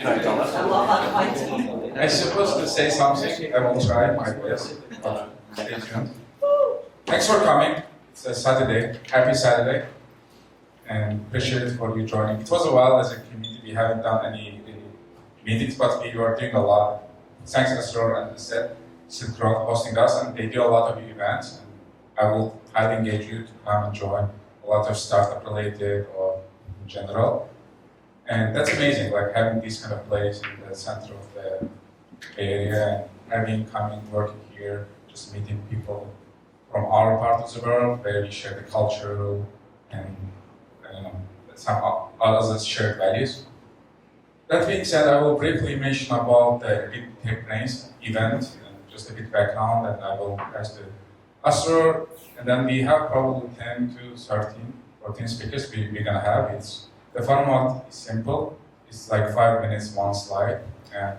I'm supposed to say something. I will try my best. Stay tuned. Thanks for coming. It's a Saturday. Happy Saturday. And appreciate it for you joining. It was a while as a community. We haven't done any meetings, but we were doing a lot. Thanks Asror and the Silk Road hosting us, and they do a lot of events. And I will highly engage you to come and join a lot of startup related or in general. And that's amazing, like having this kind of place in the center of the Bay Area and having coming, working here, just meeting people from our part of the world where we share the cultural and some other shared values. That being said, I will briefly mention about the TechBrains event, just a bit background, and I will pass to Asror. And then we have probably 10 to 14 speakers we're gonna have. The format is simple. It's like 5 minutes, one slide, and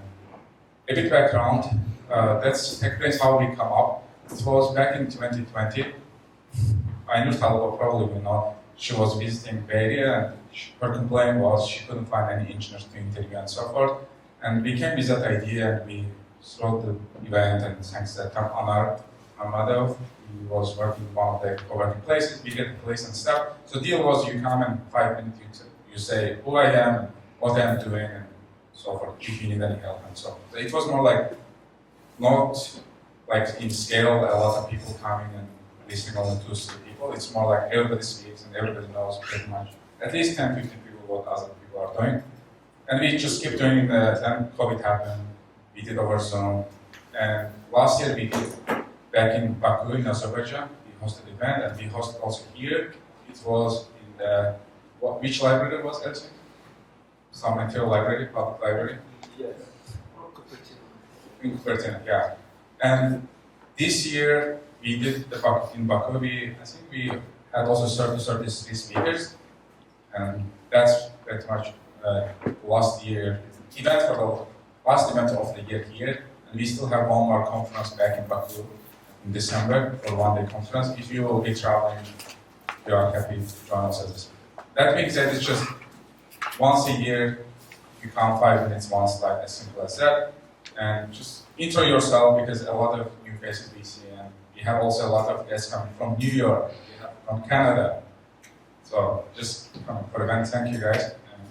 a bit background. That's TechBrains how we come up. It was back in 2020. Ainur Talaba probably will know. She was visiting Bay Area, and her complaint was she couldn't find any engineers to interview and so forth. And we came with that idea, and we started the event, and thanks to Anar Amadov, he was working in one of the co-working places, we get the place and stuff. So the deal was you come in 5 minutes, you say who I am, what I'm doing, and so forth, if you need any help and so forth. So it was more like, not like in scale, a lot of people coming and listening only 2 or 3 people. It's more like everybody speaks and everybody knows pretty much, at least 10, 15 people what other people are doing. And we just keep doing that. Then COVID happened, we did over Zoom. And last year we did back in Baku in Azerbaijan, we hosted an event, and we hosted also here. It was in the, which library was it? Some material library, public library? Yes. In Cupertino, yeah. And this year we did in Baku, I think we had also 33 speakers. And that's pretty much last year event for the last event of the year here. And we still have one more conference back in Baku in December for one-day conference. If you will be traveling, you are happy to join us as a speaker. That being said, it's just once a year, you come 5 minutes, one slide, as simple as that. And just intro yourself, because a lot of new faces we see, and we have also a lot of guests coming from New York, from Canada. So just for the event, thank you guys. And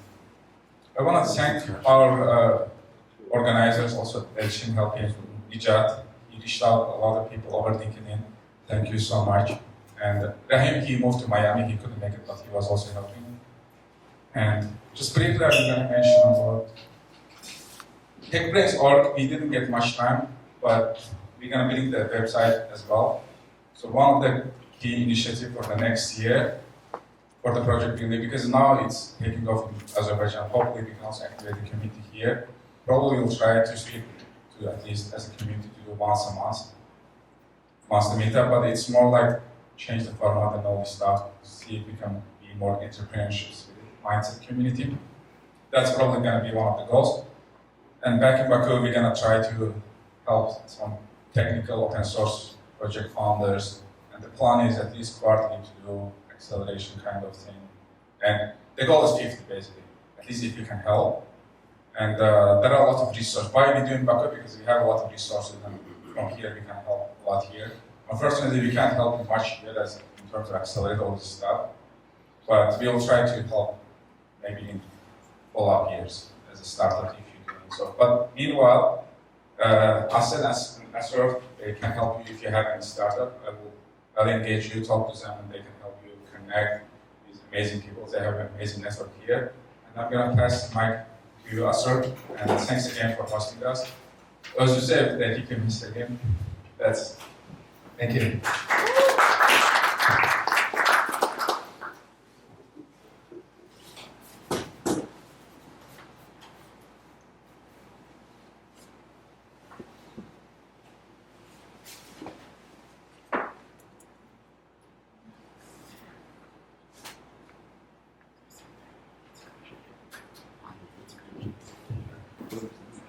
I want to thank our organizers, also Elçin helping Nijat. He reached out a lot of people over LinkedIn. Thank you so much. And Rahim, he moved to Miami. He couldn't make it, but he was also helping. And just briefly, I'm going to mention about TechBrains.org. We didn't get much time, but we're going to build the website as well. So one of the key initiatives for the next year for the project building, because now it's taking off in Azerbaijan. Hopefully we can also activate the community here. Probably we'll try to speak to, at least as a community, to do once a month the meetup, but it's more like change the format and all this stuff, see if we can be more entrepreneurial mindset community. That's probably going to be one of the goals. And back in Baku, we're going to try to help some technical open source project founders. And the plan is at least quarterly to do acceleration kind of thing. And the goal is 50 basically, at least if you can help. And there are a lot of resources. Why are we doing Baku? Because we have a lot of resources, and from here we can help a lot here. Unfortunately, we can't help much here as in terms of accelerate all this stuff. But we'll try to help maybe in follow-up years as a startup if you're doing so. But meanwhile, Asad and Asror, they can help you if you have any startup. I'll engage you, talk to them, and they can help you connect with amazing people. They have an amazing network here. And I'm going to pass the mic to you, Asror. And thanks again for hosting us. As you said, that you can miss again. Thank you.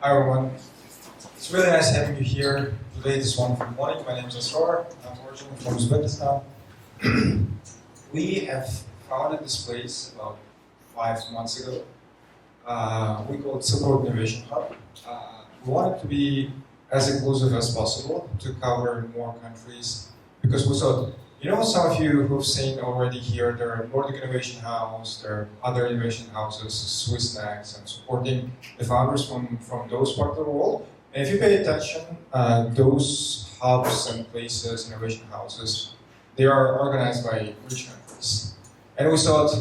Hi everyone. It's really nice having you here today this wonderful morning. My name is Asror. I'm originally from Uzbekistan. We have founded this place about 5 months ago. we call it Silk Road Innovation Hub. We want it to be as inclusive as possible to cover more countries because we thought, some of you who've seen already here, there are Nordic Innovation House, there are other innovation houses, Swiss Snacks, and supporting the founders from those parts of the world. And if you pay attention, those hubs and places, innovation houses, they are organized by rich countries. And we thought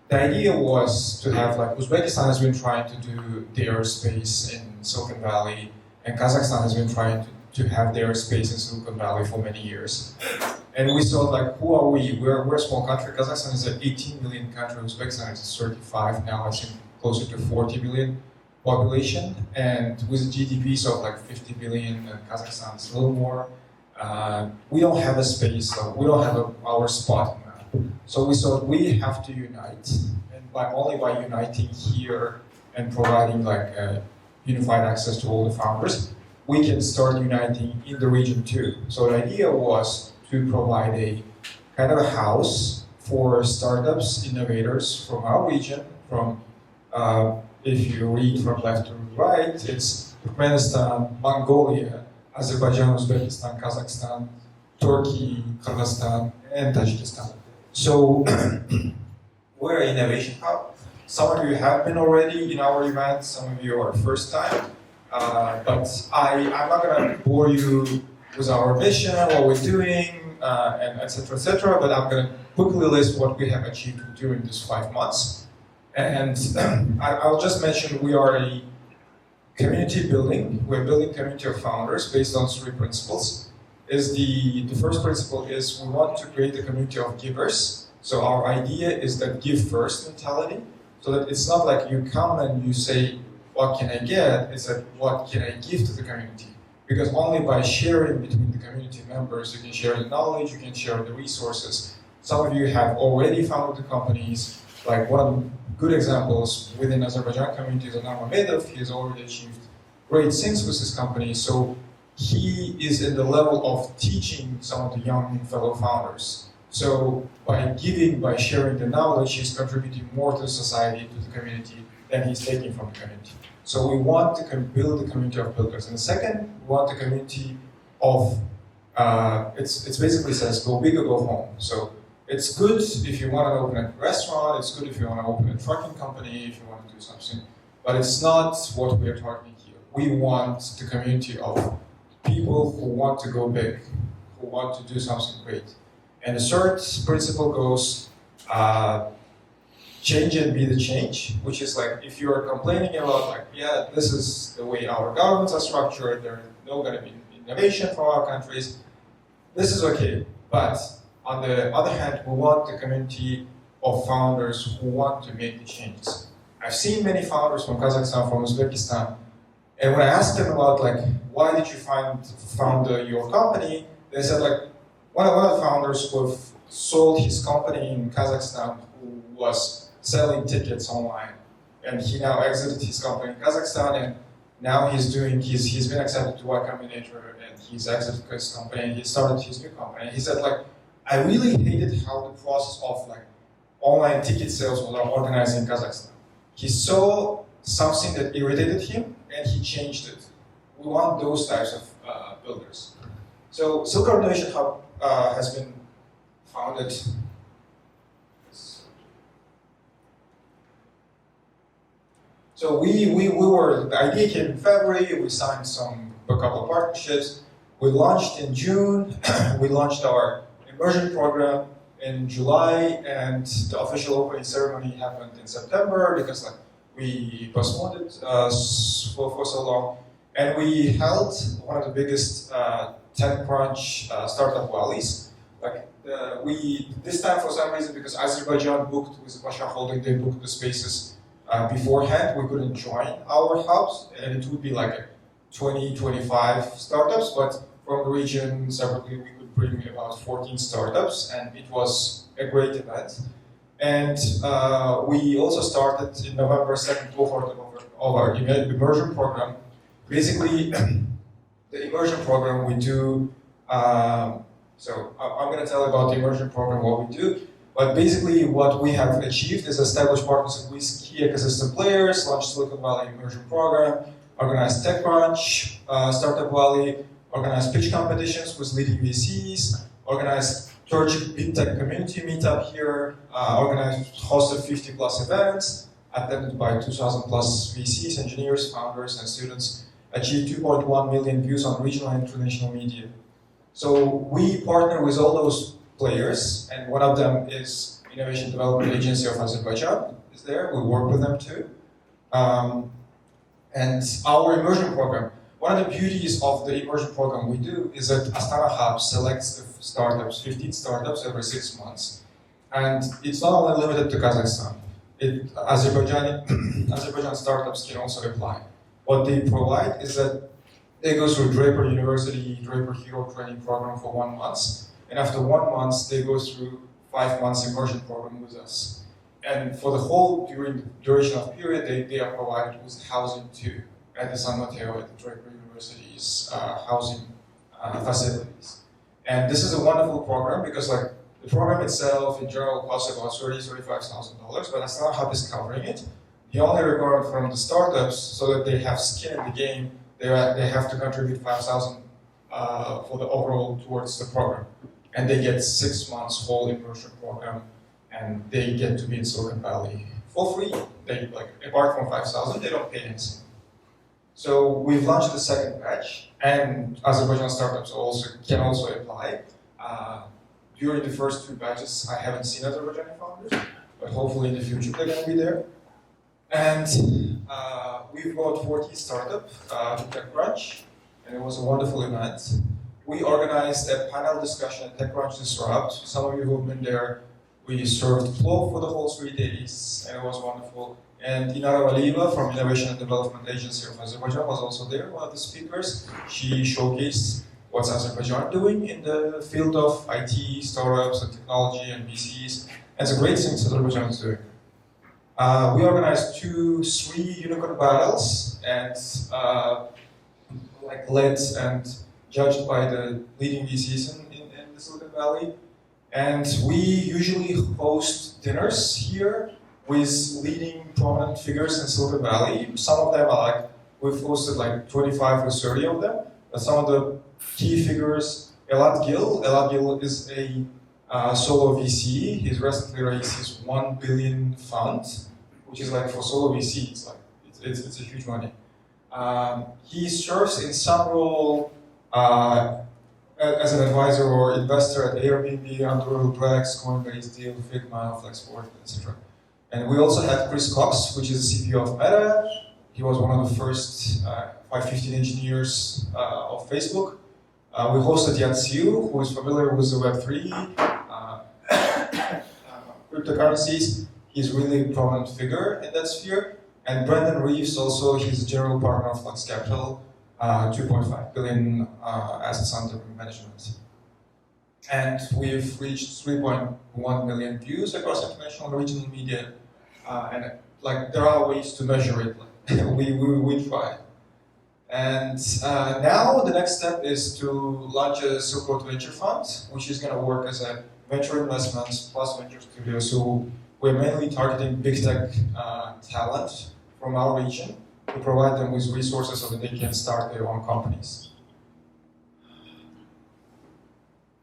the idea was to have, like, Uzbekistan has been trying to do their space in Silicon Valley, and Kazakhstan has been trying to have their space in Silicon Valley for many years. And we thought, like, who are we? We're a small country. Kazakhstan is an 18 million country. Uzbekistan is 35 now, I think closer to 40 million population. And with GDP of like 50 billion, and Kazakhstan is a little more. We don't have a space, we don't have our spot now. So we thought we have to unite. And only by uniting here and providing like unified access to all the founders, we can start uniting in the region too. So the idea was to provide a kind of a house for startups, innovators from our region, from, if you read from left to right, it's Turkmenistan, Mongolia, Azerbaijan, Uzbekistan, Kazakhstan, Turkey, Kyrgyzstan, and Tajikistan. So we're an innovation hub. Some of you have been already in our event, some of you are first time. But I'm not going to bore you with our mission, what we're doing, and et cetera, but I'm going to quickly list what we have achieved during these 5 months. And I'll just mention we are a community building. We're building community of founders based on 3 principles. The first principle is we want to create a community of givers. So our idea is that give first mentality, so that it's not like you come and you say, what can I get? It's like, what can I give to the community? Because only by sharing between the community members, you can share the knowledge, you can share the resources. Some of you have already founded the companies. Like one of the good examples within Azerbaijan community is Anarmamedov. He has already achieved great things with his company. So he is in the level of teaching some of the young fellow founders. So by giving, by sharing the knowledge, he's contributing more to society, to the community, than he's taking from the community. So we want to build the community of builders. And the second, we want the community of, it's basically says, go big or go home. So it's good if you want to open a restaurant, it's good if you want to open a trucking company, if you want to do something, but it's not what we are targeting here. We want the community of people who want to go big, who want to do something great. And the third principle goes, change and be the change, which is like, if you are complaining about like, yeah, this is the way our governments are structured, there's no going to be innovation from our countries, this is okay. But on the other hand, we want the community of founders who want to make the changes. I've seen many founders from Kazakhstan, from Uzbekistan, and when I asked them about like, why did you found your company, they said like, one of the founders who sold his company in Kazakhstan, who was selling tickets online, and he now exited his company in Kazakhstan, and now he's been accepted to Y Combinator, and he's exited his company, and he started his new company. He said like, I really hated how the process of like online ticket sales was organized in Kazakhstan. He saw something that irritated him, and he changed it. We want those types of builders. So Silk Road Innovation Hub has been founded. So the idea came in February, we signed a couple of partnerships. We launched in June, we launched our immersion program in July, and the official opening ceremony happened in September because like, we postponed it for so long. And we held one of the biggest TechCrunch startup rallies. This time for some reason, because Azerbaijan booked with Pasha Holding, they booked the spaces beforehand, we couldn't join our hubs, and it would be like 20, 25 startups, but from the region separately we could bring about 14 startups, and it was a great event. And we also started in November 2nd cohort of our immersion program. Basically, the immersion program we do, so I'm going to tell about the immersion program, what we do, But basically, what we have achieved is establish partnerships with key ecosystem players, launch Silicon Valley Immersion Program, organize TechCrunch, Startup Valley, organize pitch competitions with leading VCs, organize Turkish Big Tech community meetup here, hosted 50 plus events, attended by 2,000 plus VCs, engineers, founders, and students, achieved 2.1 million views on regional and international media. So we partner with all those players, and one of them is Innovation Development Agency of Azerbaijan is there. We work with them too. And our immersion program, one of the beauties of the immersion program we do is that Astana Hub selects the startups, 15 startups every 6 months. And it's not only limited to Kazakhstan. Azerbaijan startups can also apply. What they provide is that they go through Draper University, Draper Hero Training Program for 1 month. And after 1 month, they go through 5 months immersion program with us. And for the whole duration of period, they are provided with housing too at the San Mateo, at the Draper University's housing facilities. And this is a wonderful program because like the program itself in general costs about $35,000, but Astana Hub is covering it. The only requirement from the startups so that they have skin in the game, they have to contribute $5,000 for the overall towards the program. And they get 6 months whole immersion program, and they get to be in Silicon Valley for free. They apart from 5,000, they don't pay anything. So we've launched the second batch, and Azerbaijan startups can also apply. During the first 2 batches, I haven't seen Azerbaijani founders, but hopefully in the future they're going to be there. And we've got 40 startups to TechCrunch, and it was a wonderful event. We organized a panel discussion at TechCrunch Disrupt. Some of you who have been there, we served flow for the whole 3 days, and it was wonderful. And Inara Valieva from Innovation and Development Agency of Azerbaijan was also there, one of the speakers. She showcased what's Azerbaijan doing in the field of IT, startups, and technology, and VCs. And it's a great thing Azerbaijan is doing. We organized 3 unicorn battles, and led and judged by the leading VCs in the Silicon Valley. And we usually host dinners here with leading prominent figures in Silicon Valley. Some of them are we've hosted 25 or 30 of them, but some of the key figures, Elad Gil is a solo VC. He's recently raised his 1 billion fund, which is for solo VC, it's a huge money. He serves in some role as an advisor or investor at Airbnb, Anduril, Brex, Coinbase, Deal, Figma, Flexport, etc. And we also had Chris Cox, which is the CPO of Meta. He was one of the first 515 engineers of Facebook. We hosted Yan Xiu, who is familiar with the Web3 cryptocurrencies. He's really a prominent figure in that sphere. And Brendan Reeves, also, he's a general partner of Flux Capital, 2.5 billion assets under management. And we've reached 3.1 million views across international and regional media. And there are ways to measure it. We try. And now the next step is to launch a Silk Road Venture Fund, which is going to work as a venture investments plus venture studio. So we're mainly targeting big tech talent from our region to provide them with resources so that they can start their own companies.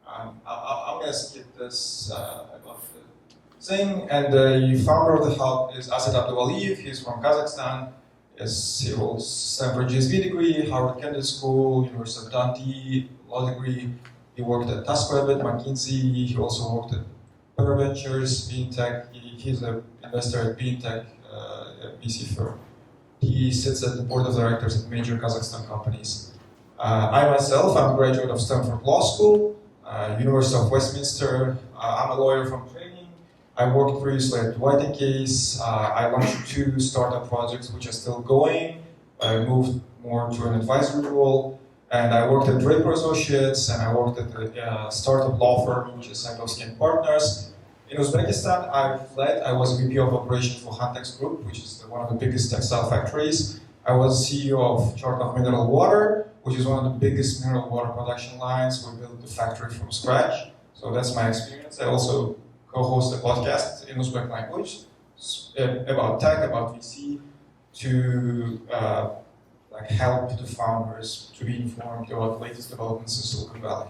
I'm going to skip this about the thing. And the founder of the hub is Asad Abdulaliyev. He's from Kazakhstan. He holds Stanford GSV degree, Harvard Kennedy School, University of Dundee law degree. He worked at TaskRabbit, McKinsey. He also worked at Ventures, BeanTech. He's an investor at BeanTech, a VC firm. He sits at the board of directors at major Kazakhstan companies. I myself, I'm a graduate of Stanford Law School, University of Westminster. I'm a lawyer from training. I worked previously at White & Case. I launched 2 startup projects which are still going. I moved more to an advisory role. And I worked at Draper Associates, and I worked at a startup law firm, which is Sankovsky & Partners. In Uzbekistan, I was VP of operations for Hantex Group, which is one of the biggest textile factories. I was CEO of Chartov Mineral Water, which is one of the biggest mineral water production lines. We built the factory from scratch. So that's my experience. I also co-host a podcast in Uzbek language about tech, about VC, to like help the founders to be informed about the latest developments in Silicon Valley.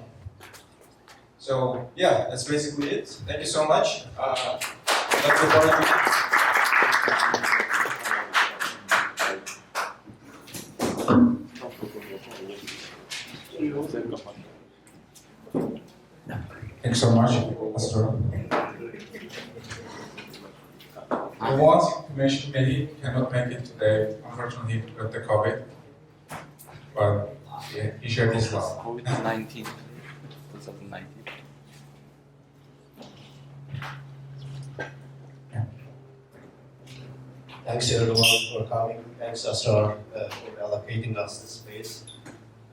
So yeah, that's basically it. Thank you so much. Let's go for Thanks so much, Astro. I want to mention Mehdi cannot make it today, unfortunately, with the COVID. But yeah, he shared his love. COVID-19, 2019. Thanks everyone for coming. Thanks Asrar for allocating us this space.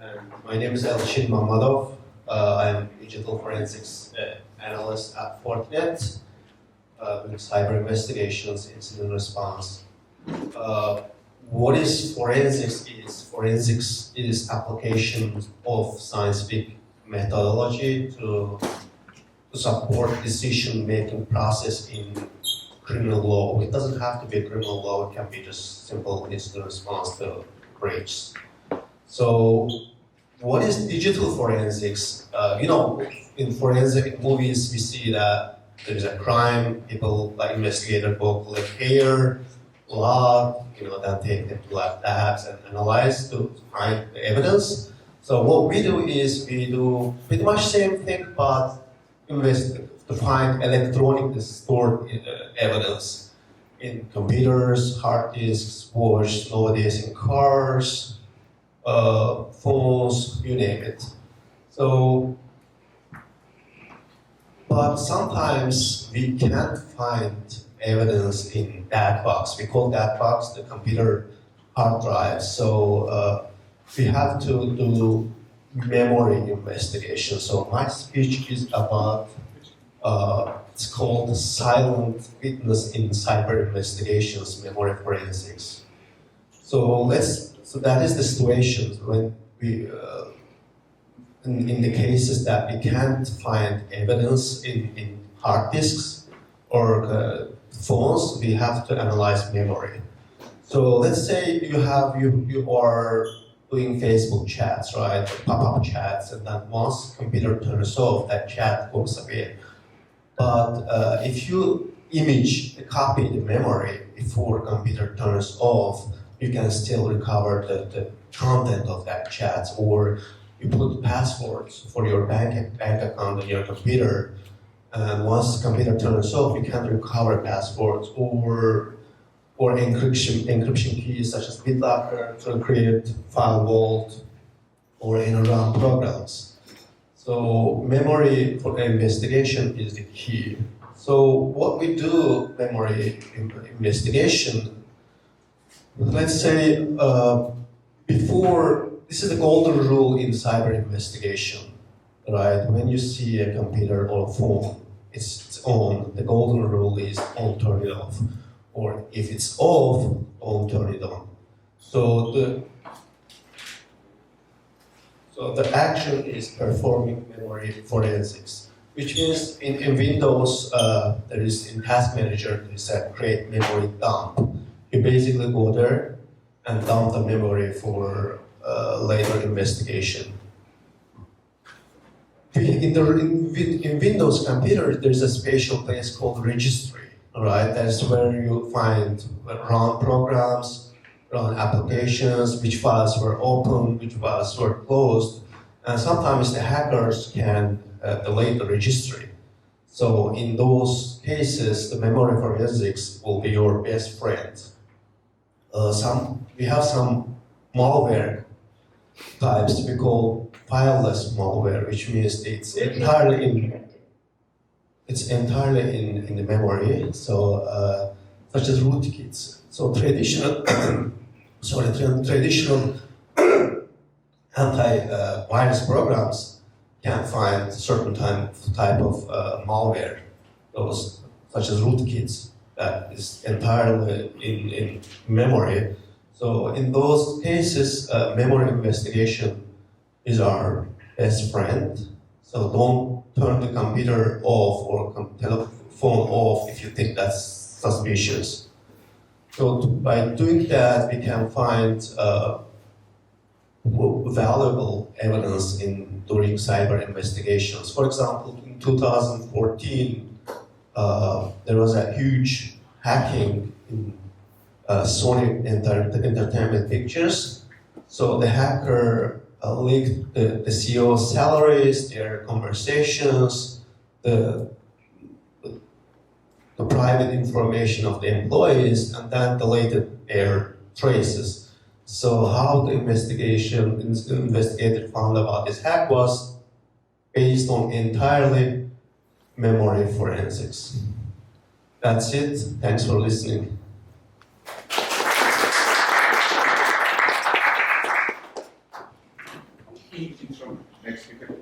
And my name is Elchin Mamadov. I'm a digital forensics analyst at Fortinet, doing cyber investigations, incident response. What is forensics? Forensics is application of scientific methodology to support decision-making process in criminal law. It doesn't have to be a criminal law, it can be just simple incident response to breaches. So what is digital forensics? In forensic movies, we see that there's a crime, people, like investigators, go collect hair, blood, then take them to labs and analyze to find the evidence. So what we do is we do pretty much same thing, but to find electronically stored evidence in computers, hard disks, watch, nowadays in cars, phones, you name it. So, but sometimes we can't find evidence in that box. We call that box the computer hard drive. So we have to do memory investigation. So my speech is about it's called silent witness in cyber investigations, memory forensics. So that is the situation when we, in the cases that we can't find evidence in hard disks or phones, we have to analyze memory. So let's say you are doing Facebook chats, right, pop-up chats, and then once computer turns off, that chat goes away. But if you copy the memory before computer turns off, you can still recover the content of that chat, or you put passwords for your bank account on your computer, and once the computer turns off, you can recover passwords or encryption keys such as BitLocker to create file vault or run programs. So memory for investigation is the key. So what we do, memory investigation, let's say this is the golden rule in cyber investigation, right? When you see a computer or a phone, it's on, the golden rule is on, turn it off. Or if it's off, on, turn it on. So the action is performing memory forensics, which means in Windows, there is in Task Manager, there is a create memory dump. You basically go there and dump the memory for later investigation. In Windows computer, there's a special place called registry, right? That's where you find run programs, run applications, which files were open, which files were closed, and sometimes the hackers can delete the registry. So in those cases, the memory forensics will be your best friend. We have some malware types we call fileless malware, which means it's entirely in the memory. So such as rootkits. So traditional anti-virus programs can find certain type of malware, those such as rootkits that is entirely in memory. So in those cases, memory investigation is our best friend. So don't turn the computer off or phone off if you think that's suspicious. So by doing that, we can find valuable evidence in during cyber investigations. For example, in 2014, there was a huge hacking in Sony Entertainment Pictures. So the hacker leaked the CEO's salaries, their conversations, the private information of the employees, and then deleted their traces. So how the investigator found about this hack was based on entirely memory forensics. That's it. Thanks for listening. Next speaker.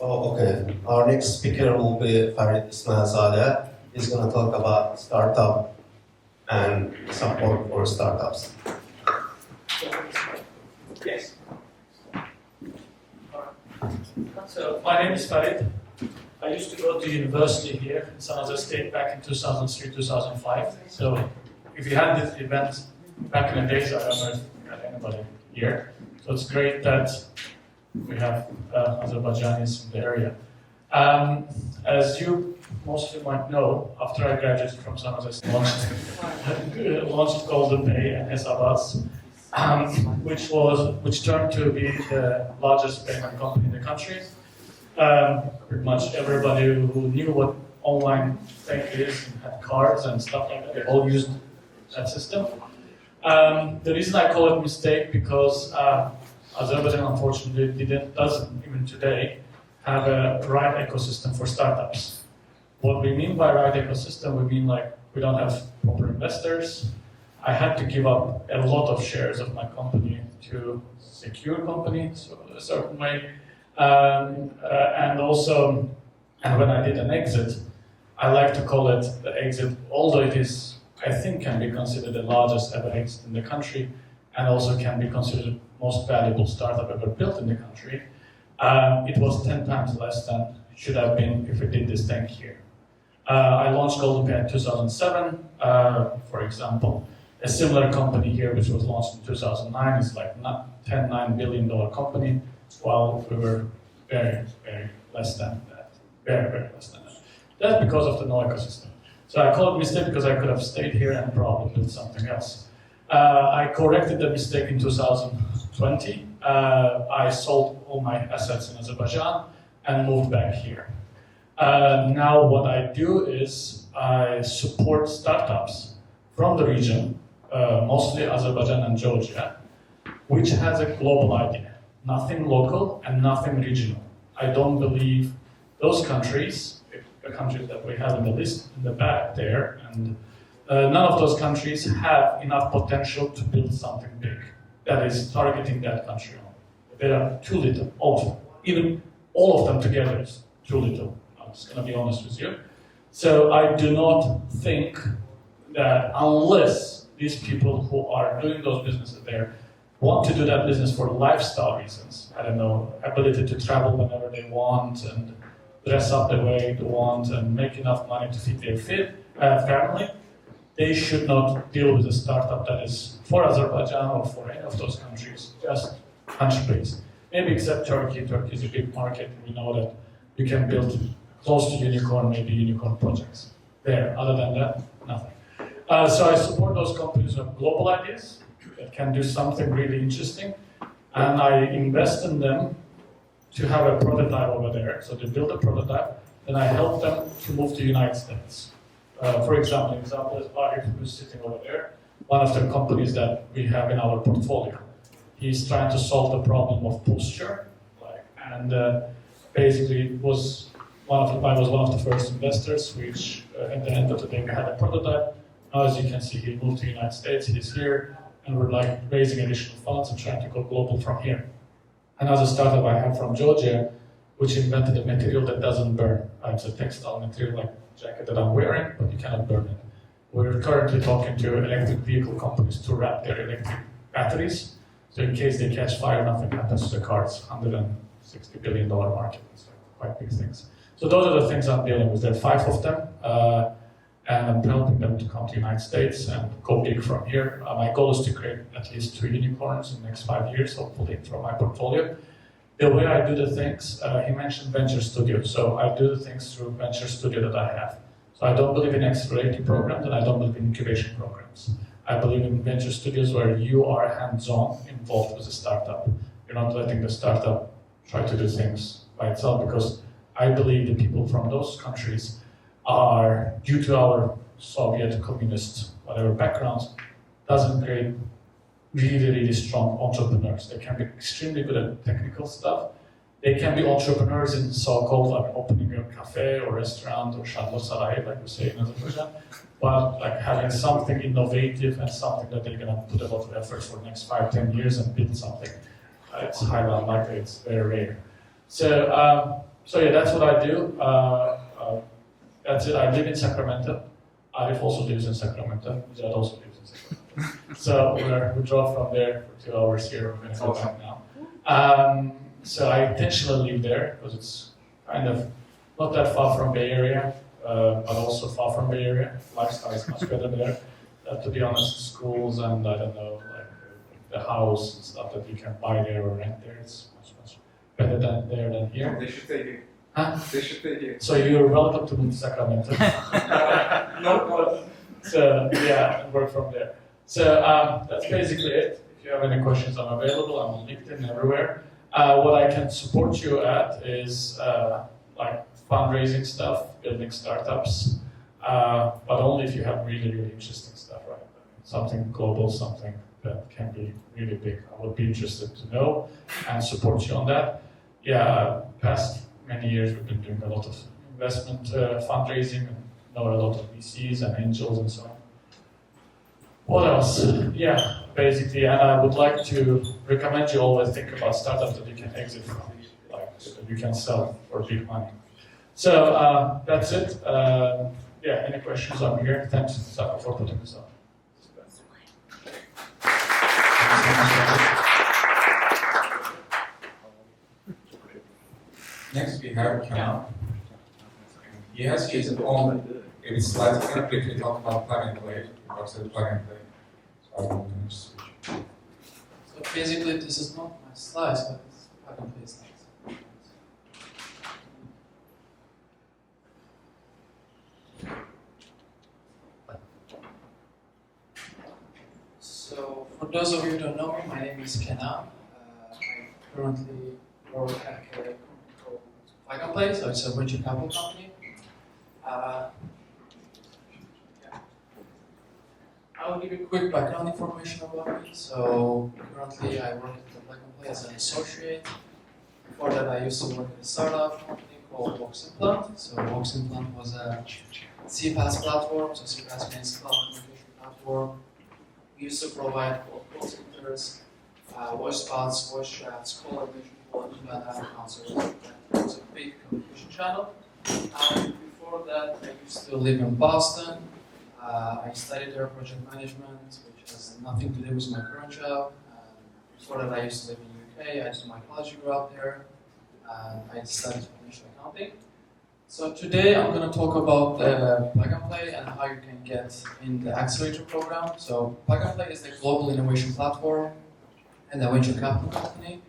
Oh, okay. Our next speaker will be Farid Ismailzadeh. He's going to talk about startup and support for startups. Yes. So my name is Farid. I used to go to university here in San Jose State back in 2003, 2005. So if you had this event back in the days, I don't know if you had anybody here. So it's great that we have Azerbaijanis in the area. As most of you might know, after I graduated from San Jose State, launched Golden Pay and Hesabaz, which turned to be the largest payment company in the country. Pretty much everybody who knew what online bank is and had cards and stuff like that, they all used that system. The reason I call it mistake because Azerbaijan unfortunately doesn't even today have a right ecosystem for startups. What we mean by right ecosystem, we mean like we don't have proper investors. I had to give up a lot of shares of my company to secure company, so a certain way. And also, when I did an exit, I like to call it the exit, although it is, I think, can be considered the largest ever exit in the country, and also can be considered most valuable startup ever built in the country. It was 10 times less than it should have been if we did this thing here. I launched Golden Pay in 2007, for example. A similar company here, which was launched in 2009, is like $9 billion company, while we were very, very less than that. Very, very less than that. That's because of the no ecosystem. So I call it mistake because I could have stayed here and probably built something else. I corrected the mistake in 2020. I sold all my assets in Azerbaijan and moved back here. Now what I do is I support startups from the region, mostly Azerbaijan and Georgia, which has a global idea. Nothing local and nothing regional. I don't believe those countries, the countries that we have in the list in the back there, and none of those countries have enough potential to build something big that is targeting that country. They are too little, also. Even all of them together is too little. I'm just going to be honest with you. So I do not think that unless these people who are doing those businesses there want to do that business for lifestyle reasons, I don't know, ability to travel whenever they want and dress up the way they want and make enough money to feed their family, they should not deal with a startup that is for Azerbaijan or for any of those countries, just country-based. Maybe except Turkey. Turkey is a big market. We know that you can build close to unicorn, maybe unicorn projects there. Other than that, nothing. So I support those companies who have global ideas that can do something really interesting, and I invest in them to have a prototype over there. So they build a prototype, and I help them to move to the United States. For example, is Arif, who's sitting over there, one of the companies that we have in our portfolio. He's trying to solve the problem of posture, and basically I was one of the first investors, which at the end of the day we had a prototype. Now, as you can see, he moved to the United States, he's here, and we're raising additional funds and trying to go global from here. Another startup I have from Georgia, which invented a material that doesn't burn. It's a textile material like jacket that I'm wearing, but you cannot burn it. We're currently talking to electric vehicle companies to wrap their electric batteries, so in case they catch fire, nothing happens to the car. It's $160 billion market. It's quite big things. So those are the things I'm dealing with. There are 5 of them, and I'm helping them to come to the United States and go big from here. My goal is to create at least 2 unicorns in the next 5 years, hopefully, from my portfolio. The way I do the things, he mentioned venture studio. So I do the things through venture studio that I have. So I don't believe in accelerating programs, and I don't believe in incubation programs. I believe in venture studios where you are hands-on involved with the startup. You're not letting the startup try to do things by itself, because I believe the people from those countries are, due to our Soviet, communist, whatever backgrounds, doesn't create really, really strong entrepreneurs. They can be extremely good at technical stuff. They can be entrepreneurs in so-called like opening a cafe or restaurant or shadlo sarai, like we say in Azerbaijan, but like having something innovative and something that they're gonna put a lot of effort for the next 5, 10 years and build something. It's highly unlikely, it's very rare. So yeah, that's what I do. That's it. I live in Sacramento. Arif also lives in Sacramento. Jad also lives in Sacramento. So we drove from there for 2 hours here. We're going to go back now. So I intentionally live there because it's kind of not that far from Bay Area, but also far from Bay Area. Lifestyle is much better there. To be honest, schools and I don't know, like the house and stuff that you can buy there or rent there, it's much better than here. They should take it. Huh? They should take it. So you're welcome to move to Sacramento. No. So yeah, and work from there. So that's basically it. If you have any questions, I'm available. I'm on LinkedIn everywhere. What I can support you at is like fundraising stuff, building startups, but only if you have really, really interesting stuff, right? Something global, something that can be really big. I would be interested to know and support you on that. Yeah, past many years we've been doing a lot of investment fundraising and know a lot of VCs and angels and so on. What else? Yeah, basically, and I would like to recommend you always think about startups that you can exit from, like that you can sell for big money. So that's it. Yeah, any questions? I'm here. Thanks, Saka, for putting this up. Next we have Kenan. He has his own, maybe slides. We're going to briefly talk about plug and play. He works at plug and play. So I'm going to switch. So basically, this is not my slides, but it's plug and play slides. So for those of you who don't know me, my name is Kenan. I currently work at a company called Plug and Play, so it's a venture capital company. Yeah. I will give you quick background information about me. So currently I work at Plug and Play as an associate. Before that I used to work at a startup company called VoxImplant. So VoxImplant was a CPaaS platform, so CPaaS means cloud communication platform. We used to provide call centers, voice bots, voice chats, call automation for inbound outbound service. It was a big communication channel. Before that, I used to live in Boston. I studied there project management, which has nothing to do with my current job. Before that, I used to live in the UK. I did my college degree out there. I studied financial accounting. So today I'm going to talk about Plug and Play and how you can get in the accelerator program. So Plug and Play is the global innovation platform and a venture capital company.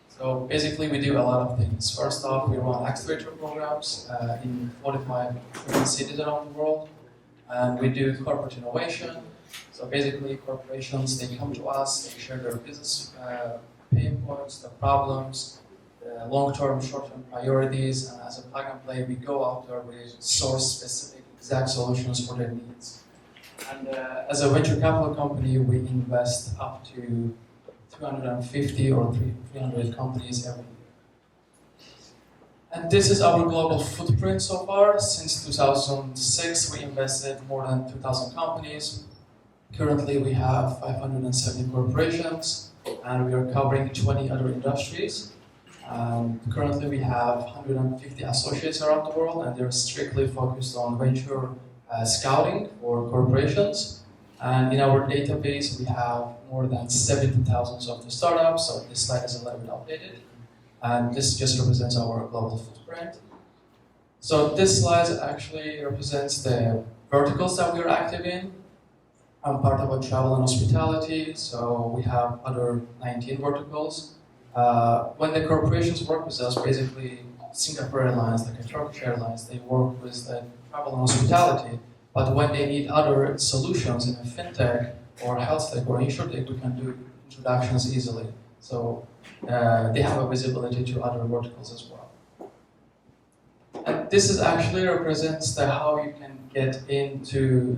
So basically we do a lot of things. First off, we run accelerator programs in 45 different cities around the world. And we do corporate innovation. So basically corporations, they come to us, they share their business pain points, their problems, long-term, short-term priorities, and as a plug and play, we go out there, we source specific, exact solutions for their needs. And as a venture capital company, we invest up to 250 or 300 companies every year. And this is our global footprint so far. Since 2006, we invested more than 2,000 companies. Currently, we have 570 corporations, and we are covering 20 other industries. Currently, we have 150 associates around the world, and they're strictly focused on venture scouting for corporations. And in our database, we have more than 70,000 of the startups, so this slide is a little bit outdated. And this just represents our global footprint. So this slide actually represents the verticals that we're active in. I'm part of a travel and hospitality, so we have other 19 verticals. When the corporations work with us, basically Singapore Airlines, like Turkish Airlines, they work with the travel and hospitality. But when they need other solutions in a fintech or health tech or insurtech, we can do introductions easily. So they have a visibility to other verticals as well. And this is actually represents how you can get into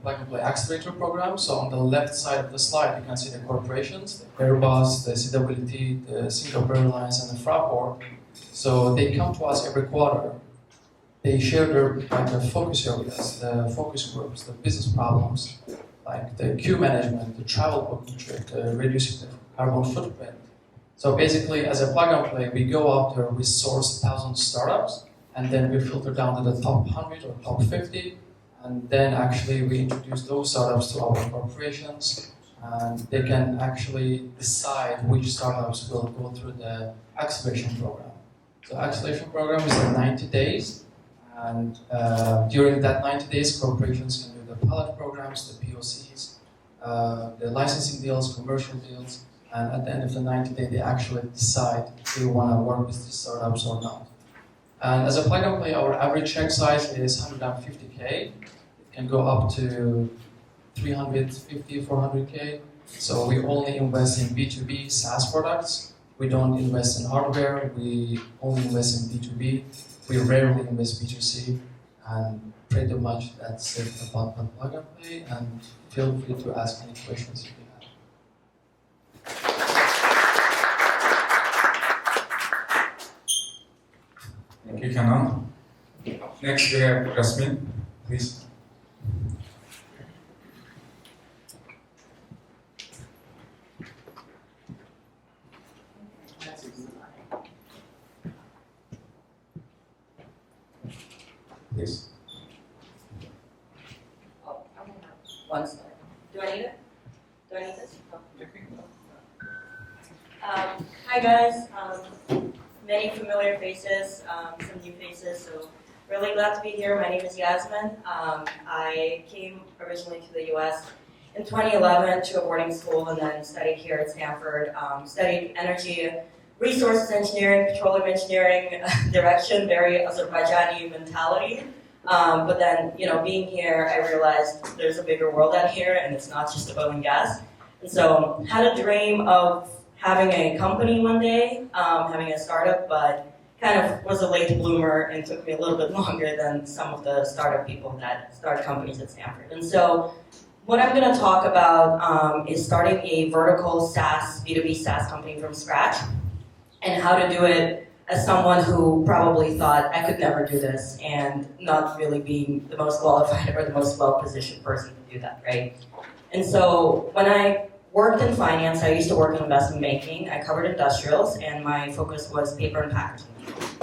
plug-and-play accelerator program. So on the left side of the slide, you can see the corporations, the Airbus, the CWT, the Singapore Airlines, and the Fraport. So they come to us every quarter. They share their focus areas, the focus groups, the business problems, like the queue management, the travel booking trip, the reducing the carbon footprint. So basically, as a plug-and-play, we go out there, we source 1,000 startups, and then we filter down to the top 100 or top 50, and then actually we introduce those startups to our corporations, and they can actually decide which startups will go through the acceleration program. So acceleration program is in 90 days, and during that 90 days, corporations can do the pilot programs, the POCs, the licensing deals, commercial deals, and at the end of the 90 days, they actually decide if they want to work with these startups or not. And as a plug-and-play, our average check size is 150K. It can go up to 350, 400K. So we only invest in B2B SaaS products. We don't invest in hardware. We only invest in B2B. We rarely invest B2C. And pretty much that's it about plug-and-play. And feel free to ask any questions if you have. Thank you, Canon. Next, we have Rasmin, please. Please. Oh, I only have one slide. Do I need it? Do I need this? Oh. Hi guys. Many familiar faces, some new faces, so really glad to be here. My name is Yasmin. I came originally to the US in 2011 to a boarding school and then studied here at Stanford. Studied energy resources engineering, petroleum engineering direction, very Azerbaijani mentality. But then, being here, I realized there's a bigger world out here and it's not just oil and gas. And so had a dream of having a company one day, having a startup, but kind of was a late bloomer and took me a little bit longer than some of the startup people that start companies at Stanford. And so what I'm going to talk about is starting a vertical SaaS, B2B SaaS company from scratch, and how to do it as someone who probably thought I could never do this and not really being the most qualified or the most well-positioned person to do that, right? And so when I worked in finance, I used to work in investment banking. I covered industrials, and my focus was paper and packaging.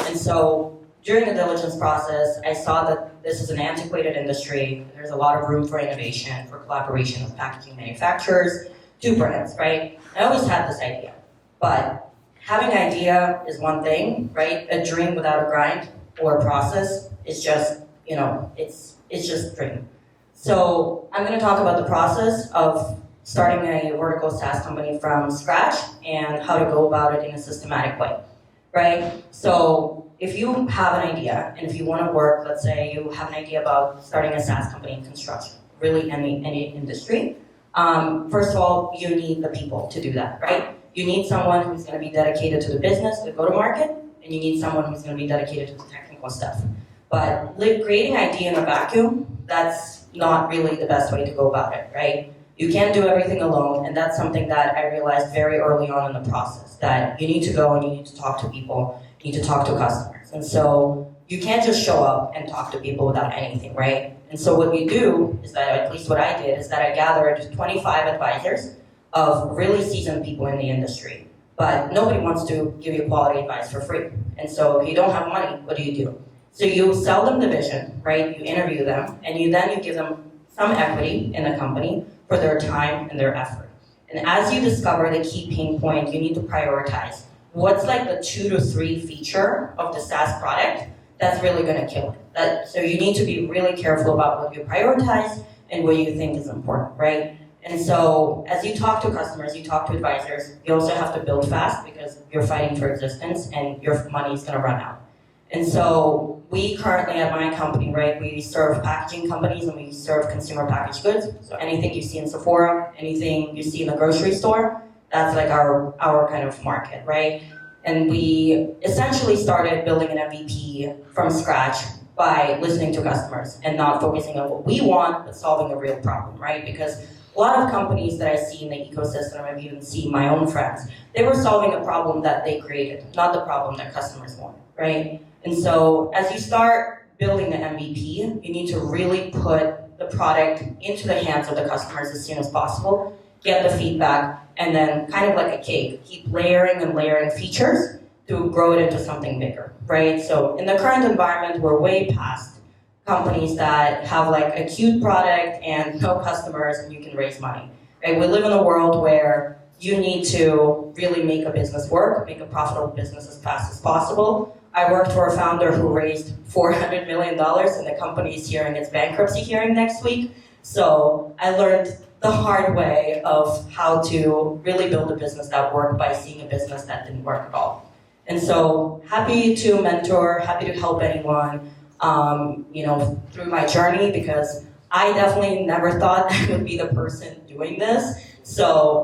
And so during the diligence process, I saw that this is an antiquated industry. There's a lot of room for innovation, for collaboration of packaging manufacturers, to brands, right? I always had this idea, but having an idea is one thing, right? A dream without a grind or a process is just, it's just a dream. So I'm going to talk about the process of starting a vertical SaaS company from scratch and how to go about it in a systematic way, right? So if you have an idea and if you want to work, let's say you have an idea about starting a SaaS company in construction, really any industry, first of all, you need the people to do that, right? You need someone who's going to be dedicated to the business, the go-to-market, and you need someone who's going to be dedicated to the technical stuff. But creating an idea in a vacuum, that's not really the best way to go about it, right? You can't do everything alone, and that's something that I realized very early on in the process, that you need to go and you need to talk to people, you need to talk to customers. And so you can't just show up and talk to people without anything, right? And so what you do is that, at least what I did, is that I gathered 25 advisors of really seasoned people in the industry. But nobody wants to give you quality advice for free. And so if you don't have money, what do? So you sell them the vision, right? You interview them, and you give them some equity in the company for their time and their effort. And as you discover the key pain point, you need to prioritize. What's like the 2 to 3 feature of the SaaS product that's really going to kill it. So you need to be really careful about what you prioritize and what you think is important, right? And so as you talk to customers, you talk to advisors, you also have to build fast because you're fighting for existence and your money is going to run out. And so we currently at my company, right, we serve packaging companies and we serve consumer packaged goods. So anything you see in Sephora, anything you see in the grocery store, that's like our kind of market, right? And we essentially started building an MVP from scratch by listening to customers and not focusing on what we want, but solving a real problem, right? Because a lot of companies that I see in the ecosystem, I've even seen my own friends, they were solving a problem that they created, not the problem that customers wanted, right? And so as you start building the MVP, you need to really put the product into the hands of the customers as soon as possible, get the feedback, and then kind of like a cake, keep layering and layering features to grow it into something bigger, right? So in the current environment, we're way past companies that have like a cute product and no customers and you can raise money, right? We live in a world where you need to really make a business work, make a profitable business as fast as possible. I worked for a founder who raised $400 million and the company is hearing its bankruptcy hearing next week. So I learned the hard way of how to really build a business that worked by seeing a business that didn't work at all. And so happy to mentor, happy to help anyone, through my journey because I definitely never thought I would be the person doing this. So,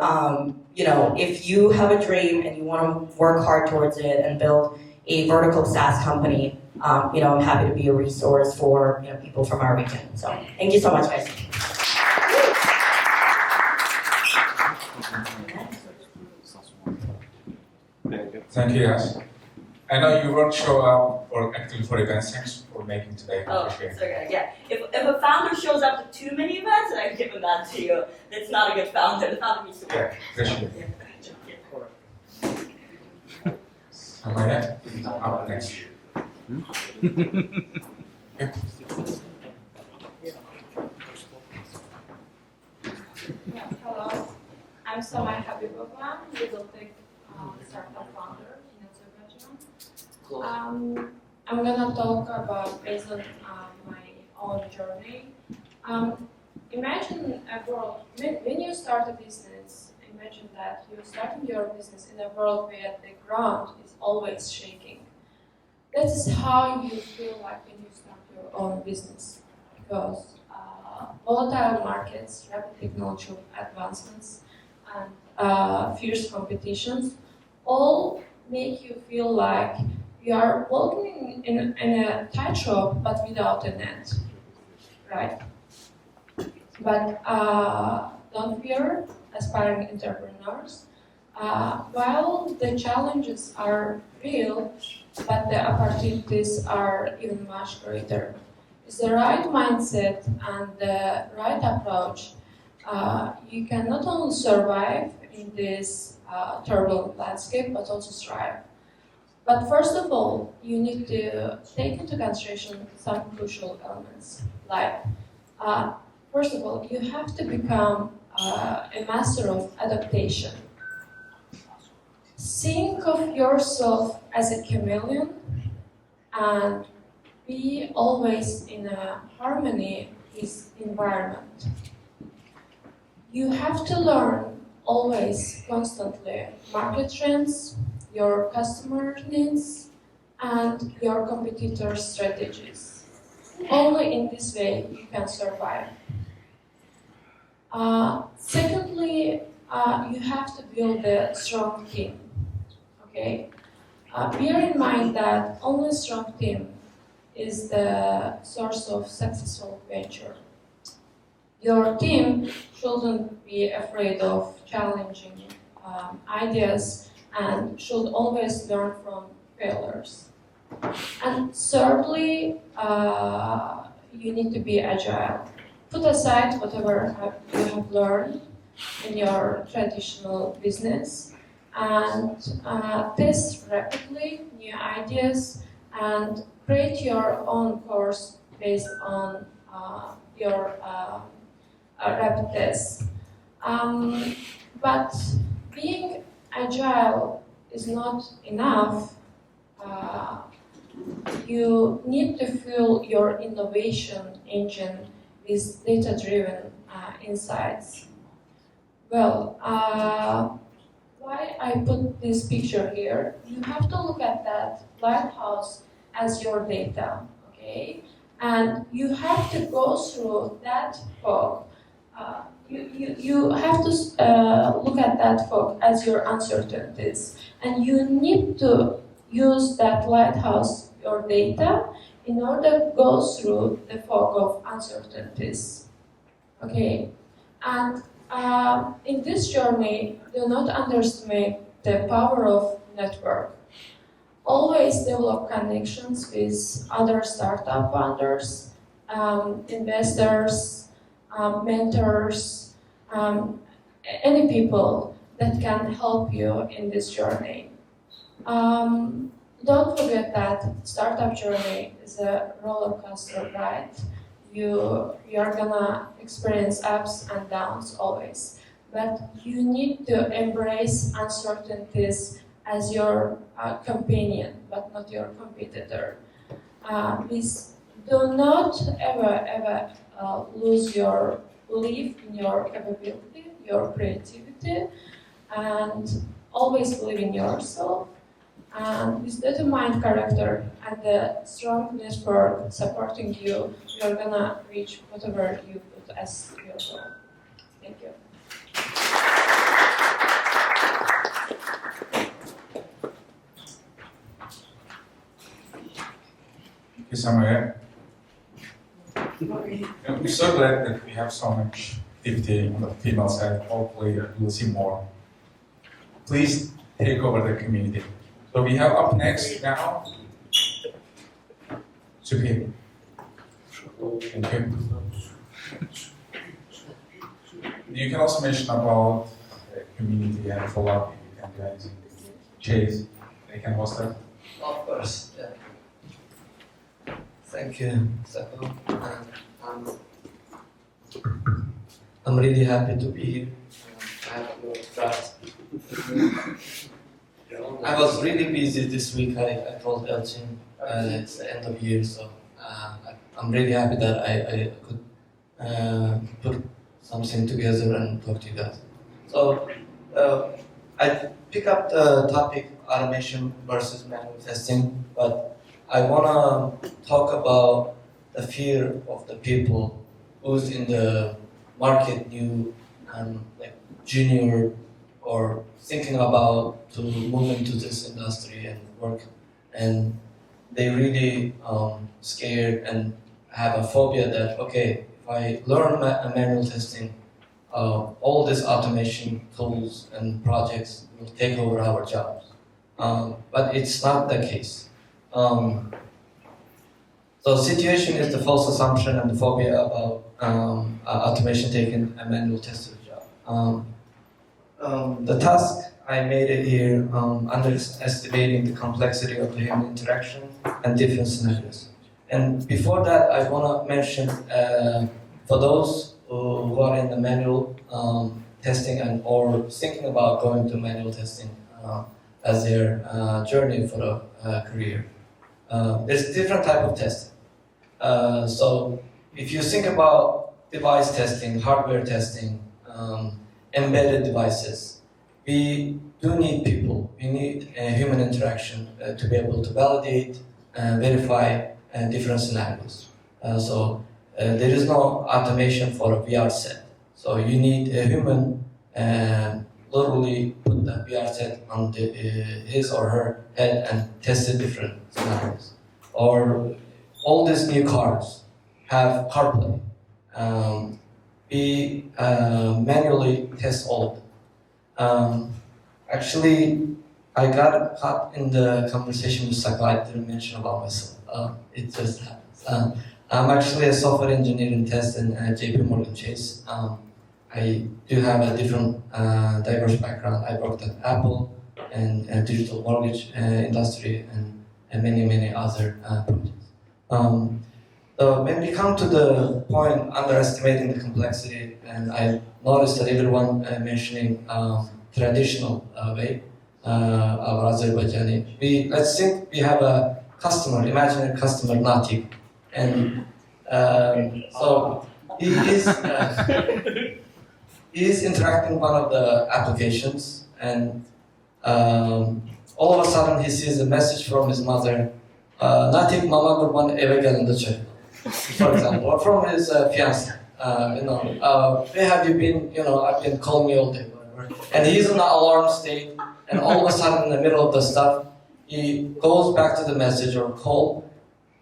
if you have a dream and you want to work hard towards it and build a vertical SaaS company, I'm happy to be a resource for people from our region. So thank you so much, guys. Thank you, yes. I know you won't show up for events. Thanks for making today. Oh, Appreciate it's it. okay. Yeah. If a founder shows up to too many events and I've given that to you, that's not a good founder. The founder needs to work. Yeah, appreciate it. Am I there? Up next. Yeah, hello. I'm Samaya Habibova, legal tech startup founder in Azerbaijan. I'm gonna talk about based on my own journey. Imagine a world when you start a business. Imagine that you're starting your business in a world where the ground is always shaking. That is how you feel like when you start your own business, because volatile markets, rapid technological advancements, and fierce competitions all make you feel like you are walking in a tightrope but without a net, right? But don't fear, aspiring entrepreneurs. While the challenges are real, but the opportunities are even much greater. With the right mindset and the right approach, you can not only survive in this turbulent landscape, but also thrive. But first of all, you need to take into consideration some crucial elements. Like, first of all, you have to become a master of adaptation. Think of yourself as a chameleon and be always in a harmony with environment. You have to learn always, constantly, market trends, your customer needs, and your competitors' strategies. Only in this way you can survive. Secondly, you have to build a strong team. Okay, bear in mind that only a strong team is the source of successful venture. Your team shouldn't be afraid of challenging ideas and should always learn from failures. And thirdly, you need to be agile. Put aside whatever you have learned in your traditional business and test rapidly new ideas and create your own course based on your rapid tests. But being agile is not enough. you need to fuel your innovation engine with data-driven insights. Well, why I put this picture here, you have to look at that lighthouse as your data, okay? And you have to go through that fog. You have to look at that fog as your uncertainties. And you need to use that lighthouse, your data, in order to go through the fog of uncertainties. Okay? And in this journey, do not underestimate the power of network. Always develop connections with other startup founders, investors, mentors, any people that can help you in this journey. Don't forget that startup journey is a roller coaster ride. You are gonna experience ups and downs always, but you need to embrace uncertainties as your companion, but not your competitor. Please do not ever lose your belief in your capability, your creativity, and always believe in yourself. And with determined character and a strong network supporting you, you're gonna reach whatever you put as your goal. Thank you. Thank you, Samuel. We're so glad that we have so much activity on the female side. Hopefully, we'll see more. Please take over the community. So we have up next now, Suki. Thank you. You can also mention about the community and follow-up if you can do anything. Chase, they can host that. Of course, yeah. Thank you, Sako. I'm really happy to be here. I have your trust. I was really busy this week. I told Elchin it's the end of year, so I'm really happy that I could put something together and talk to you guys. So I pick up the topic automation versus manual testing, but I want to talk about the fear of the people who's in the market, new and like junior, or thinking about to move into this industry and work, and they really scared and have a phobia that, okay, if I learn manual testing, all these automation tools and projects will take over our jobs. But it's not the case. So situation is the false assumption and the phobia about automation taking a manual tester's job. The task I made it here, underestimating the complexity of the human interaction and different scenarios. And before that, I want to mention, for those who are in the manual testing and or thinking about going to manual testing as their journey for a career, there's different type of testing. So if you think about device testing, hardware testing, embedded devices, we do need people. We need human interaction to be able to validate and verify different scenarios. So there is no automation for a VR set. So you need a human literally put the VR set on his or her head and test the different scenarios. Or all these new cars have CarPlay. We manually test all of them. Actually, I got caught in the conversation with Sako. I didn't mention about myself. It just happens. I'm actually a software engineer in test in JP Morgan Chase. I do have a different diverse background. I worked at Apple and digital mortgage industry and many other projects. So when we come to the point underestimating the complexity, and I noticed that everyone mentioning traditional way of Azerbaijani. Let's think we have a customer, imaginary customer, Natik, and so he is interacting one of the applications, and all of a sudden he sees a message from his mother, Natik mama kurban eve gelinde çek, for example, or from his fiancé. Where have you been? I've been calling you all day, whatever. And he's in the alarm state, and all of a sudden, in the middle of the stuff, he goes back to the message or call.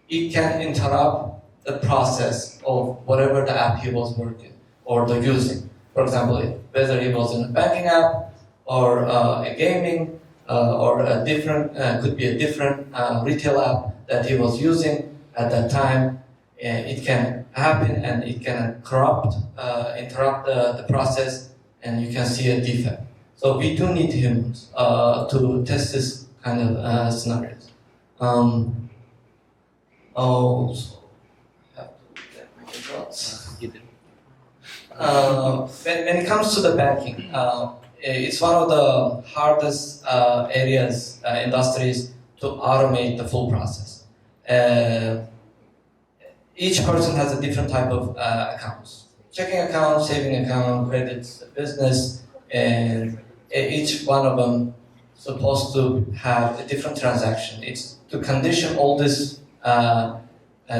It can interrupt the process of whatever the app he was working or the using. For example, whether he was in a banking app or a gaming or a different, could be a different retail app that he was using at that time. It can happen and it can interrupt the process, and you can see a defect. So we do need humans to test this kind of scenarios. So I have to get my results. When it comes to the banking, it's one of the hardest areas, industries to automate the full process. Each person has a different type of accounts. Checking account, saving account, credits, business, and each one of them supposed to have a different transaction. It's to condition all these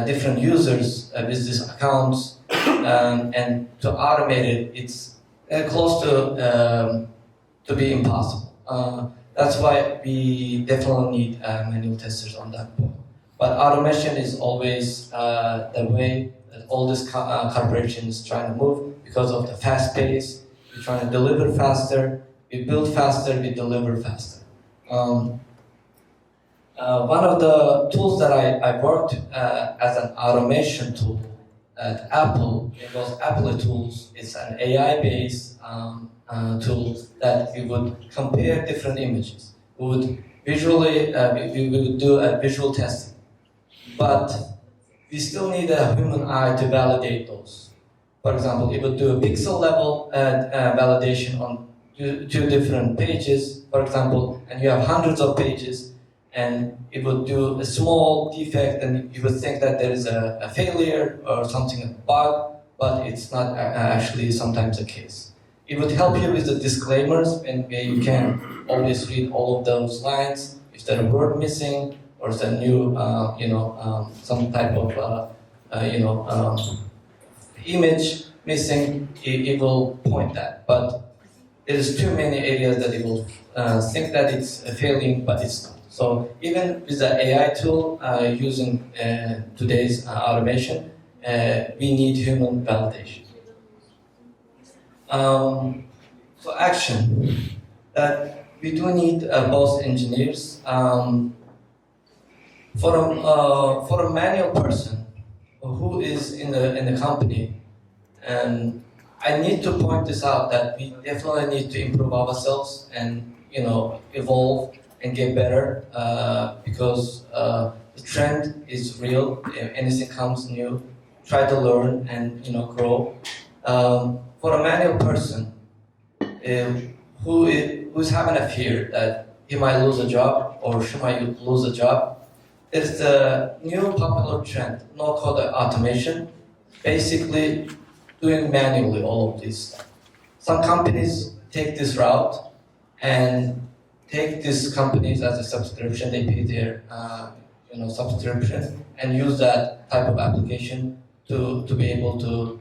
different users with these accounts and to automate it, it's close to be impossible. That's why we definitely need manual testers on that point. But automation is always the way that all these corporations trying to move because of the fast pace. We're trying to deliver faster, we build faster, we deliver faster. One of the tools that I worked as an automation tool at Apple, it was Apple Tools. It's an AI-based tool that we would compare different images. We would visually, we would do a visual testing. But we still need a human eye to validate those. For example, it would do a pixel level validation on two different pages, for example, and you have hundreds of pages, and it would do a small defect, and you would think that there is a failure or something, a bug, but it's not actually sometimes the case. It would help you with the disclaimers, and where you can always read all of those lines. If there's a word missing, or is a new, some type of, image missing, it will point that. But there's too many areas that it will think that it's a failing, but it's not. So even with the AI tool using today's automation, we need human validation. So action, that we do need both engineers. For a manual person who is in the company, and I need to point this out that we definitely need to improve ourselves and evolve and get better because the trend is real. If anything comes new, try to learn and grow. For a manual person who's having a fear that he might lose a job or she might lose a job, there's the new popular trend, no-code automation, basically doing manually all of this stuff. Some companies take this route and take these companies as a subscription. They pay their subscription and use that type of application to be able to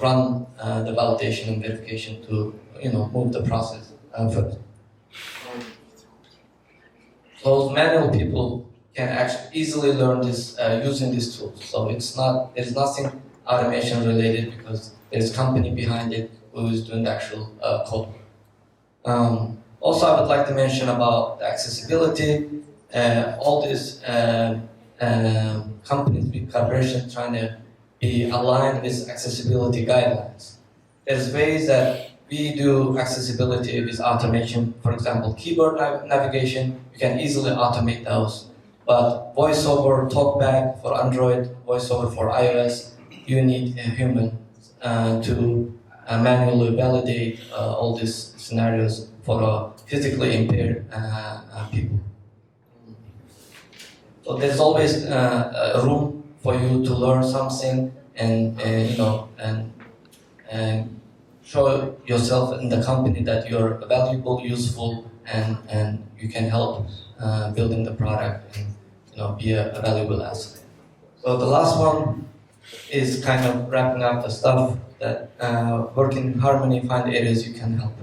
run the validation and verification to move the process further. Those manual people can actually easily learn this using these tools. So there's nothing automation related because there's a company behind it who is doing the actual code work. Also, I would like to mention about the accessibility. All these companies, big corporations, trying to be aligned with accessibility guidelines. There's ways that we do accessibility with automation. For example, keyboard navigation, you can easily automate those. But voiceover, talkback for Android, voiceover for iOS, you need a human to manually validate all these scenarios for physically impaired people. So So there's always room for you to learn something and show yourself in the company that you're valuable, useful, and you can help building the product and be a valuable asset. So the last one is kind of wrapping up the stuff that work in harmony, find areas you can help.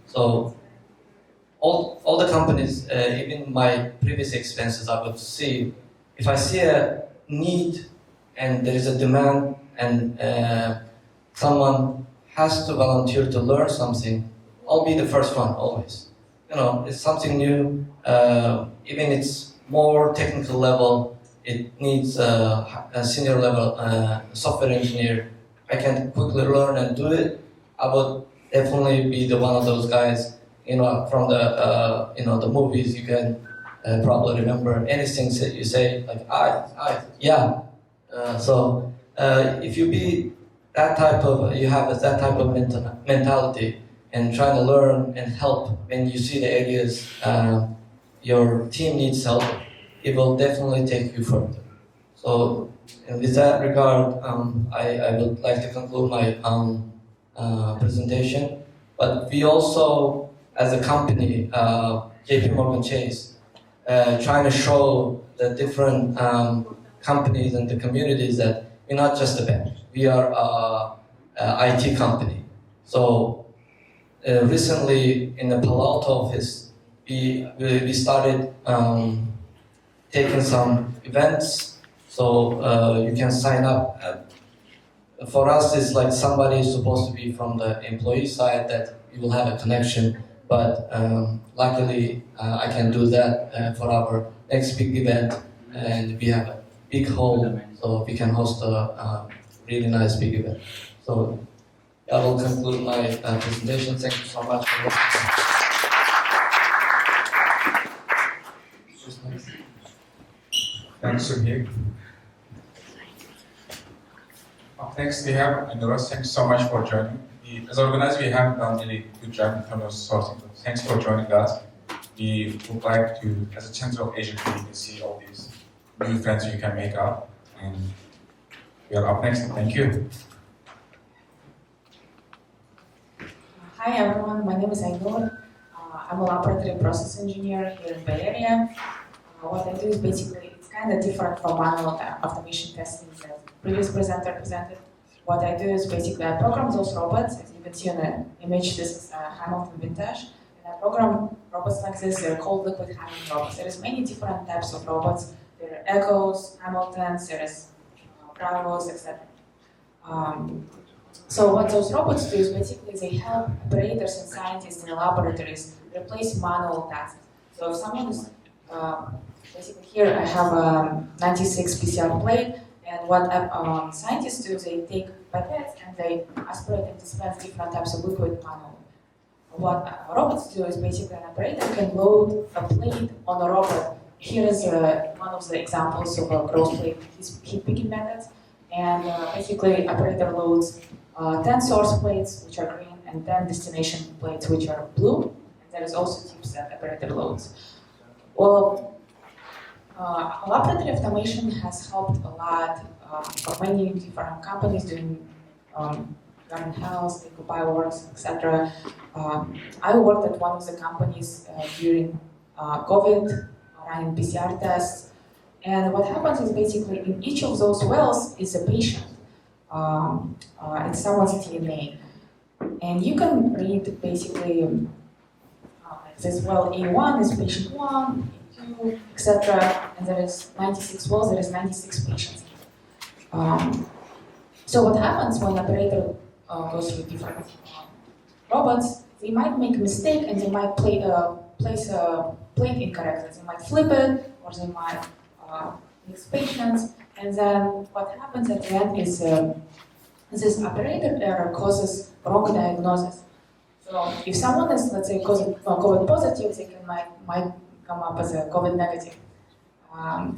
So all the companies, even my previous experiences, I would see, if I see a need and there is a demand and someone has to volunteer to learn something, I'll be the first one, always. It's something new, even it's more technical level, it needs a senior level software engineer. I can quickly learn and do it. I would definitely be the one of those guys. From the movies, you can probably remember anything that you say like yeah. So if you be that type of, you have that type of mentality and trying to learn and help when you see the areas your team needs help, it will definitely take you further. So with that regard, I would like to conclude my presentation. But we also, as a company, JP Morgan Chase, trying to show the different companies and the communities that we're not just a bank. We are an IT company. So recently in the Palo Alto office, we started taking some events. So you can sign up. For us, it's like somebody is supposed to be from the employee side that you will have a connection. But luckily, I can do that for our next big event, and we have a big hall, so we can host a really nice big event. So that will conclude my presentation. Thank you so much for listening. Thanks, Subhi. Up next, we have Anurag. Thanks so much for joining. As organized, we haven't done really good job in terms of sourcing. Thanks for joining us. We would like to, as a Central Asia community, see all these new friends you can make up. And we are up next. Thank you. Hi everyone, my name is Ainur. I'm a laboratory process engineer here in Bay Area. What I do is basically, it's kind of different from manual automation testing that the previous presenter presented. What I do is basically I program those robots. As you can see on the image, this is Hamilton Vintage. And I program robots like this. They're called liquid handling robots. There is many different types of robots. There are Echoes, Hamiltons, there is Bravos, etc. So what those robots do is basically they help operators and scientists in the laboratories replace manual tasks. So if someone is, basically here I have a 96 PCR plate, and what scientists do, they take pipettes and they aspirate and dispense different types of liquid manually. What robots do is basically an operator can load a plate on a robot. Here is one of the examples of a gross plate heat picking methods. And basically, operator loads 10 source plates, which are green, and 10 destination plates, which are blue. And there is also tips that operator loads. Well, laboratory automation has helped a lot for many different companies doing government health, bioworks, etc. I worked at one of the companies during COVID, running PCR tests. And what happens is basically in each of those wells is a patient. It's someone's DNA. And you can read basically like this well A1 is patient 1, A2, etc. And there is 96 wells, there is 96 patients. So what happens when the operator goes through different robots, they might make a mistake and they might place a plate incorrectly. They might flip it, or they might mix patients, and then what happens at the end is this operator error causes wrong diagnosis. So if someone is, let's say, COVID positive, they might come up as a COVID negative, and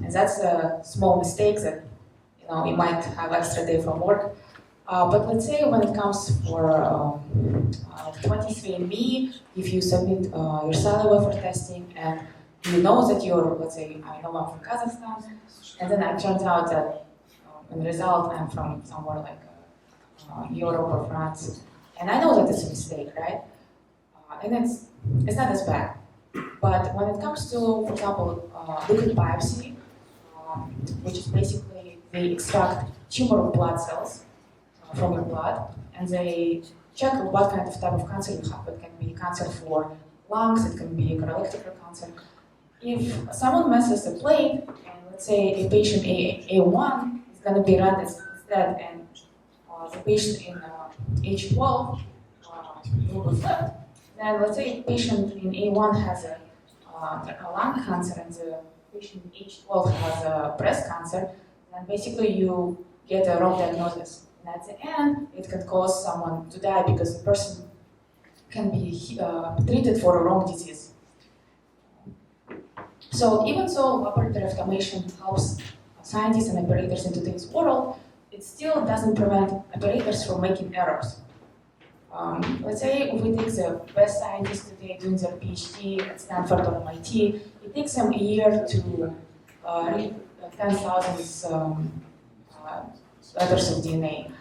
that's a small mistake that you might have extra day from work. But let's say when it comes for 23andMe, if you submit your saliva for testing and you know that you're, let's say, I know I'm from Kazakhstan, and then it turns out that in the result I'm from somewhere like Europe or France, and I know that it's a mistake, right? And it's not as bad. But when it comes to, for example, liquid biopsy, which is basically they extract tumor blood cells from your blood, and they check what kind of type of cancer you have. It can be cancer for lungs, it can be colorectal cancer. If someone messes the plate, and let's say a patient A1 is going to be run instead, and the patient in H12 will be flipped, then let's say a patient in A1 has a lung cancer and the patient in H12 has a breast cancer, then basically you get a wrong diagnosis. And at the end, it can cause someone to die because the person can be treated for a wrong disease. So even though laboratory automation helps scientists and operators in today's world, it still doesn't prevent operators from making errors. Let's say if we take the best scientists today doing their PhD at Stanford or MIT, it takes them a year to read 10,000 letters of DNA.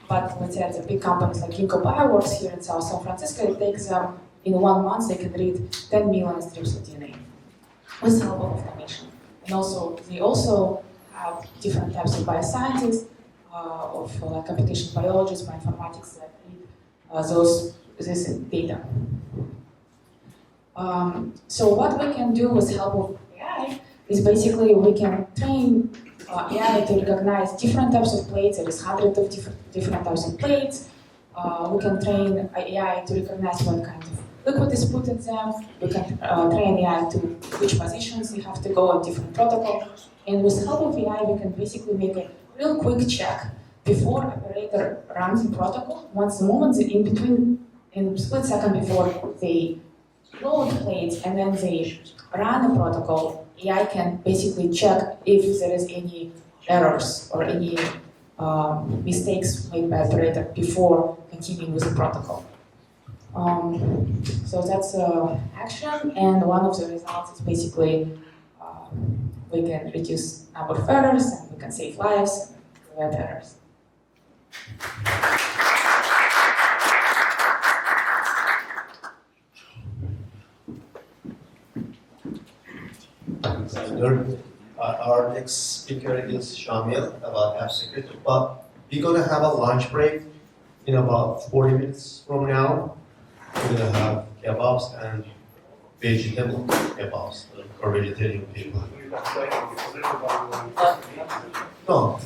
But let's say at the big companies like Ginkgo Bioworks here in South San Francisco, it takes them, in 1 month, they can read 10 million strips of DNA with help of automation. And also, they also have different types of bioscientists, of computational biologists, bioinformatics that read this data. So what we can do with help of AI is basically we can train AI to recognize different types of plates. There is hundreds of different types of plates. We can train AI to recognize what kind of liquid is put in them. We can train AI to which positions you have to go on different protocols. And with help of AI, we can basically make a real quick check before operator runs the protocol. Once the moment in between, in a split second before they load plates and then they run the protocol, AI can basically check if there is any errors or any mistakes made by operator before continuing with the protocol. So that's action, and one of the results is basically we can reduce number of errors and we can save lives and prevent errors. Our next speaker is Shamil about app security, but we're gonna have a lunch break in about 40 minutes from now. We're gonna have kebabs and vegetable kebabs for vegetarian people. No.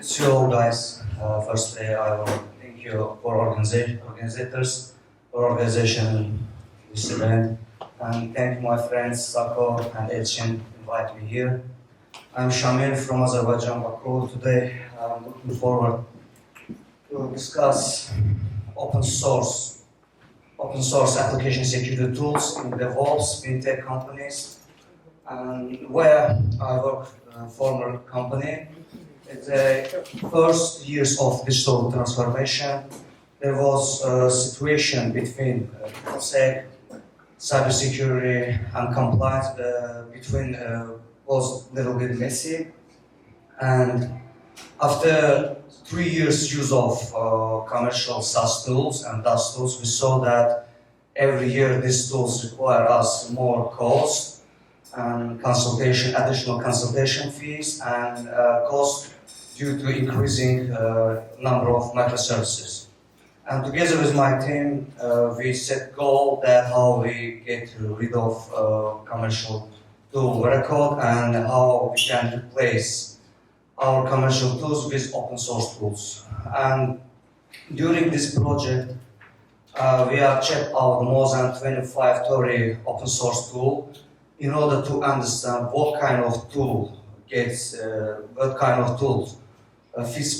So guys, firstly I want to thank you for organizers for organization this event, and thank my friends Sako and Elchin invite me here. I'm Shamil from Azerbaijan, Baku. Today I'm looking forward to discuss open source application security tools in DevOps, fintech companies, and where I work in a former company. In the first years of digital transformation, there was a situation between cybersecurity and compliance between was a little bit messy, and after 3 years use of commercial SaaS tools and DaaS tools, we saw that every year these tools require us more cost and additional consultation fees and cost due to increasing number of microservices. And together with my team, we set goal that how we get rid of commercial tool record and how we can replace our commercial tools with open source tools. And during this project, we have checked out more than 25-30 open source tools in order to understand what kind of tool fits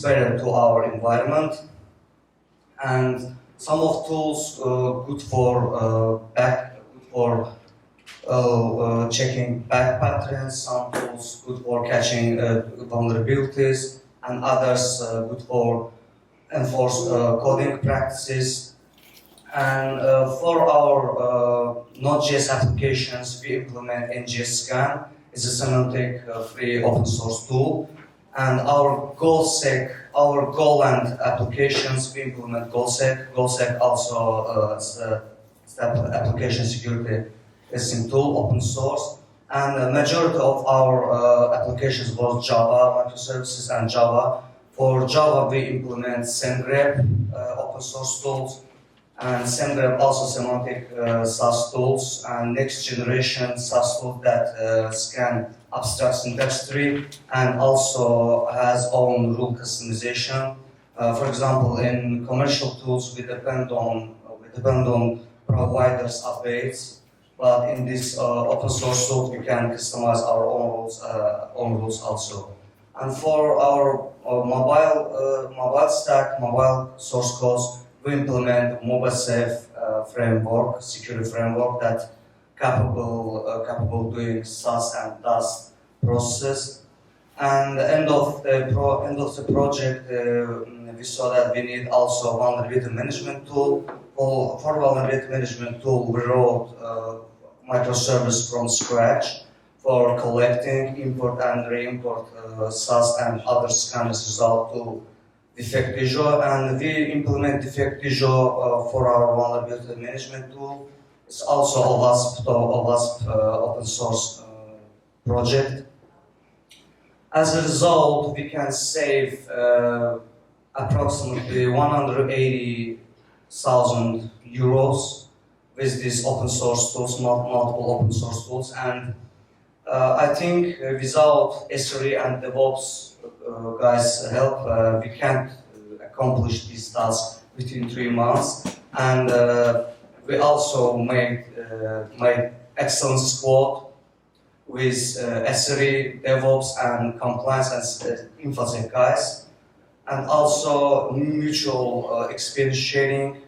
better to our environment. And some of tools good for checking back patterns, some tools good for catching vulnerabilities, and others good for enforce coding practices. And for our Node.js applications, we implement NGScan. It's a semantic-free open source tool. And our GoalSec, our Golang applications, we implement GoalSec. GoalSec also is application security testing tool, open source. And the majority of our applications was Java, microservices, and Java. For Java, we implement SendGrab, open source tools, and SendGrab also semantic SAS tools, and next generation SAS tool that scan abstract syntax tree and also has own rule customization. For example, in commercial tools, we depend on providers' updates, but in this open source tool, we can customize our own rules also. And for our mobile stack, mobile source codes, we implement MobileSafe framework, security framework that capable doing SAS and DAS process. And the end of the project, we saw that we need also vulnerability management tool. For vulnerability management tool, we wrote microservice from scratch for collecting, import and re-import SAS and other scanners result to defect visual, and we implement defect visual for our vulnerability management tool. It's also a WASP open source project. As a result, we can save approximately 180,000 euros with these open source tools, multiple open source tools, and I think without SRE and DevOps guys' help, we can't accomplish these tasks within 3 months. And we also made excellent squad with SRE, DevOps, and compliance and InfoSec guys, and also mutual experience sharing,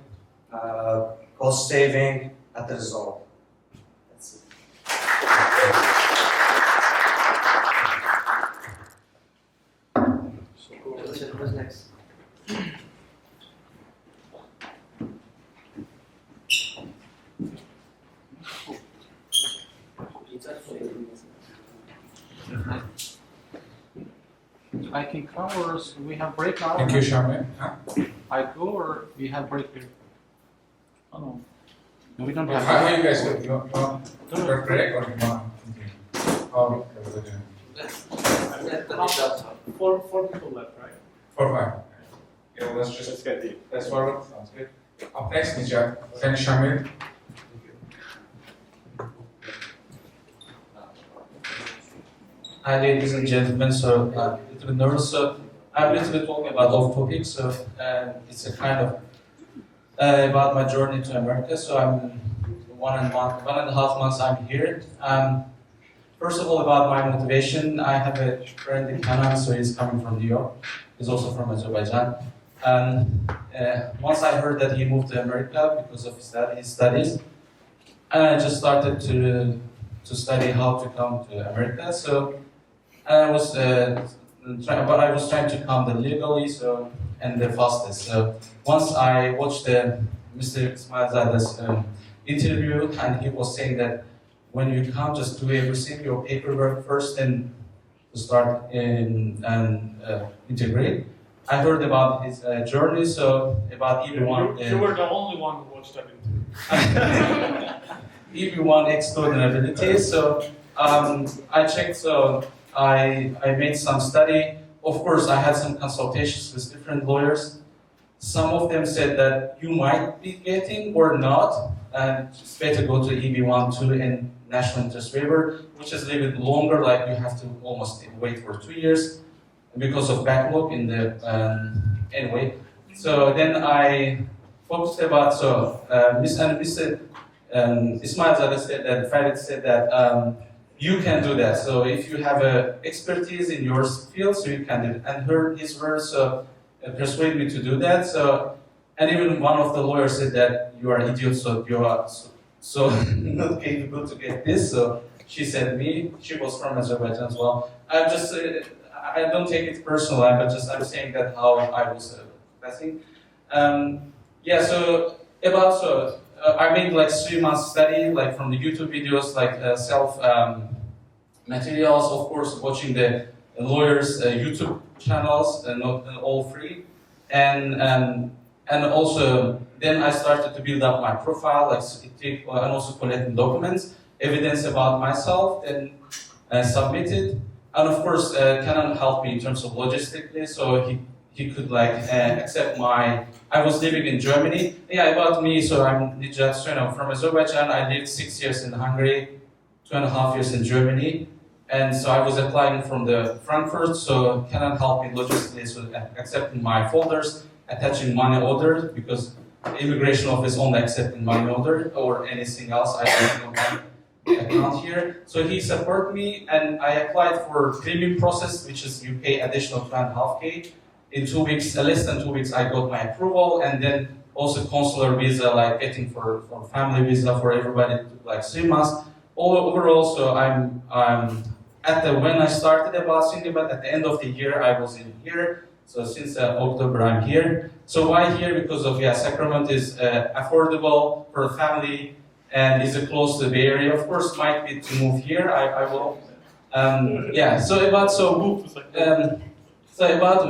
cost saving at the result. That's it. Who's next? I can cover. We have break now. Thank you, Shamil. Huh? I go or we have break here. Oh no. No, we don't How have. you guys do? You want to break or you want to continue? Oh, okay. Four people left, right? 4, 5. Yeah, let's get deep. Let's forward. Sounds good. Up next, Nijat. Thanks, Shamil. Hi, ladies and gentlemen. So, a little bit nervous. So, I'm a little bit talking about off topic. So, it's a kind of about my journey to America. So, I'm 1.5 months I'm here. First of all, about my motivation, I have a friend in Canada, so he's coming from New York. He's also from Azerbaijan. And once I heard that he moved to America because of his studies, I just started to study how to come to America. So I was trying to come the legally, so and the fastest. So once I watched Mr. Ismailzade's interview, and he was saying that when you come, just do everything, your paperwork first, and to start and integrate. I heard about his journey, so about EB1. You were the only one who watched that interview. EB1 extraordinary. So I checked. So I made some study. Of course, I had some consultations with different lawyers. Some of them said that you might be getting or not, and it's better go to EB1, 2, and national interest waiver, which is a little bit longer. Like you have to almost wait for 2 years because of backlog in the anyway. So then I focused about Mr. Ismailzadeh said that Farid said that you can do that. So if you have expertise in your field, so you can do it. And his words persuaded me to do that. So and even one of the lawyers said that you are idiots, so you are so not capable to get this. So she said me. She was from Azerbaijan as well. I'm just I don't take it personal. I'm saying that how I was passing. Yeah, so I made like 3 months study, like from the YouTube videos, like self materials, of course, watching the lawyers' YouTube channels, not all free, and also then I started to build up my profile, like and also collecting documents, evidence about myself, then submitted, and of course Canon helped me in terms of logistically, so he could like accept my. I was living in Germany. Yeah, about me. So I'm just from Azerbaijan. I lived 6 years in Hungary, 2.5 years in Germany, and so I was applying from the Frankfurt. So Canon helped me logistically, so accepting my folders, attaching money orders because the immigration office only accepting money order or anything else. I don't have account here. So he supported me, and I applied for premium process, which is you pay additional 2.5K. In 2 weeks, less than 2 weeks, I got my approval, and then also consular visa, like getting for family visa for everybody, like 3 months. Overall, so I'm when I started about thinking about at the end of the year, I was in here. So since October, I'm here. So why here? Because of Sacramento is affordable for a family and is close to the Bay Area. Of course, might be to move here. I will. So about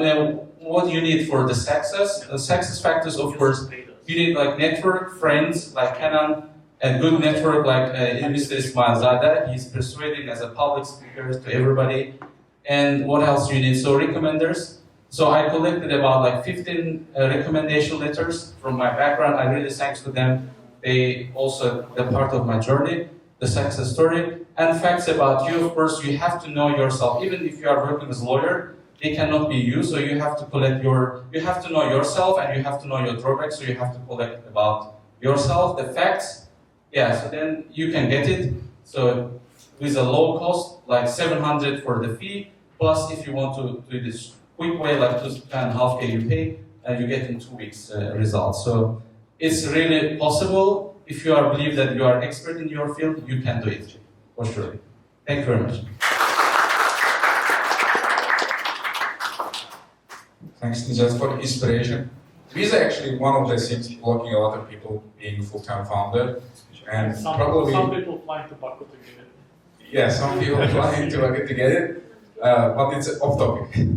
what you need for the success. The success factors, of course, you need like network, friends, like Canon, a good network like Mr. Ismail Zada. He's persuading as a public speaker to everybody. And what else you need? So recommenders. So I collected about like 15 recommendation letters from my background. I really thanks to them. They also the part of my journey, the success story, and facts about you. Of course, you have to know yourself. Even if you are working as a lawyer, they cannot be you. So you have to you have to know yourself, and you have to know your drawbacks. So you have to collect about yourself, the facts. Yeah. So then you can get it. So with a low cost, like 700 for the fee, plus if you want to do this quick way, like 2.5K you pay, and you get in 2 weeks results. So it's really possible. If you believe that you are expert in your field, you can do it for sure. Thank you very much. Thanks, Nijat, for the inspiration. Visa actually one of the things blocking a lot of people being full-time founder, and probably some people flying to Baku to get it. Yeah, some people flying to Baku to get it, but it's off topic.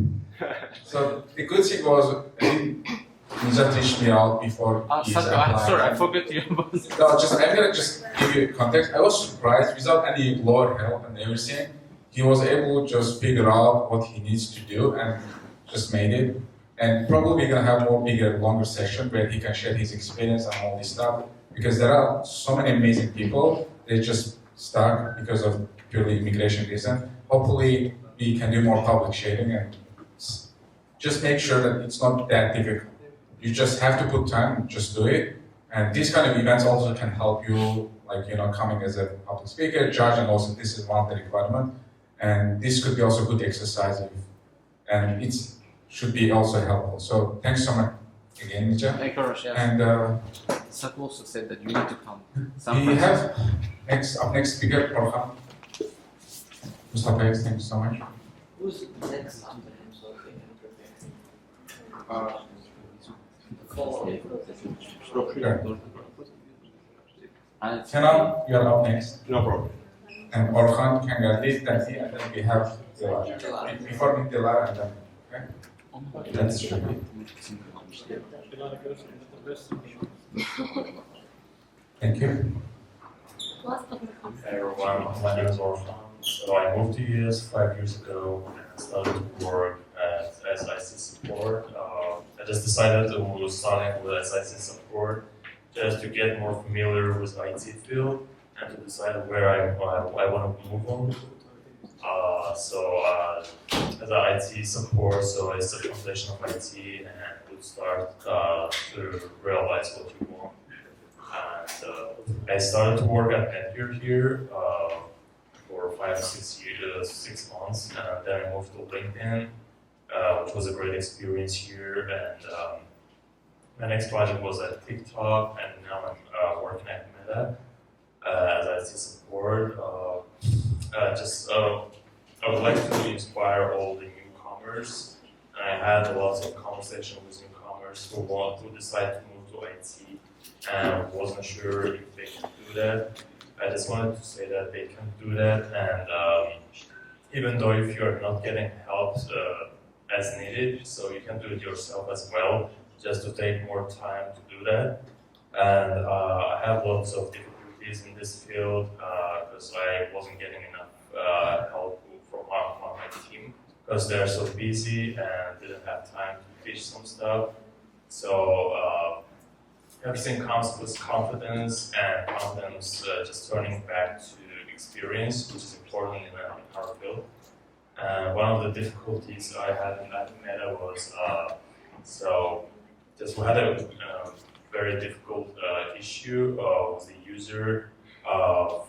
So the good thing was, I think Nijat reached me out before. Sorry, I forgot you. No, I'm gonna just give you context. I was surprised without any lawyer help and everything. He was able to just figure out what he needs to do and just made it. And probably gonna have more bigger, longer session where he can share his experience and all this stuff. Because there are so many amazing people, they just stuck because of purely immigration reason. Hopefully we can do more public sharing and just make sure that it's not that difficult. You just have to put time, just do it. And these kind of events also can help you, like, coming as a public speaker, judge, and also this is one of the requirements. And this could be also good exercise, and it should be also helpful. So thanks so much again, Nija. Thank you, Rosh. And Sat also said that you need to come. we have next speaker, Orhan. Mustafa, thanks so much. Who's next? Kenan, you are up next. No problem. And Orhan Kangarli, and then we have before me Dilara, and then okay. That's should be. Thank you. Hey everyone, my name is Orhan. So I moved to US 5 years ago and started to work as IT support. I just decided to start with SIC support just to get more familiar with IT field and to decide where I want to move on. As an IT support, so it's the foundation of IT and would start to realize what you want. And I started to work at Netgear here for 6 months, and then I moved to LinkedIn, which was a great experience here. And my next project was at TikTok, and now I'm working at Meta as IT support. I would like to inspire all the newcomers. I had lots of conversation with newcomers newcomers who decide to move to IT and wasn't sure if they can do that. I just wanted to say that they can do that, and even though if you're not getting help as needed, so you can do it yourself as well, just to take more time to do that. And I have lots of difficulties in this field because I wasn't getting enough help from my team because they're so busy and didn't have time to teach some stuff. So everything comes with confidence, and confidence just turning back to experience, which is important in our field. One of the difficulties I had in that Meta was we had a very difficult issue with the user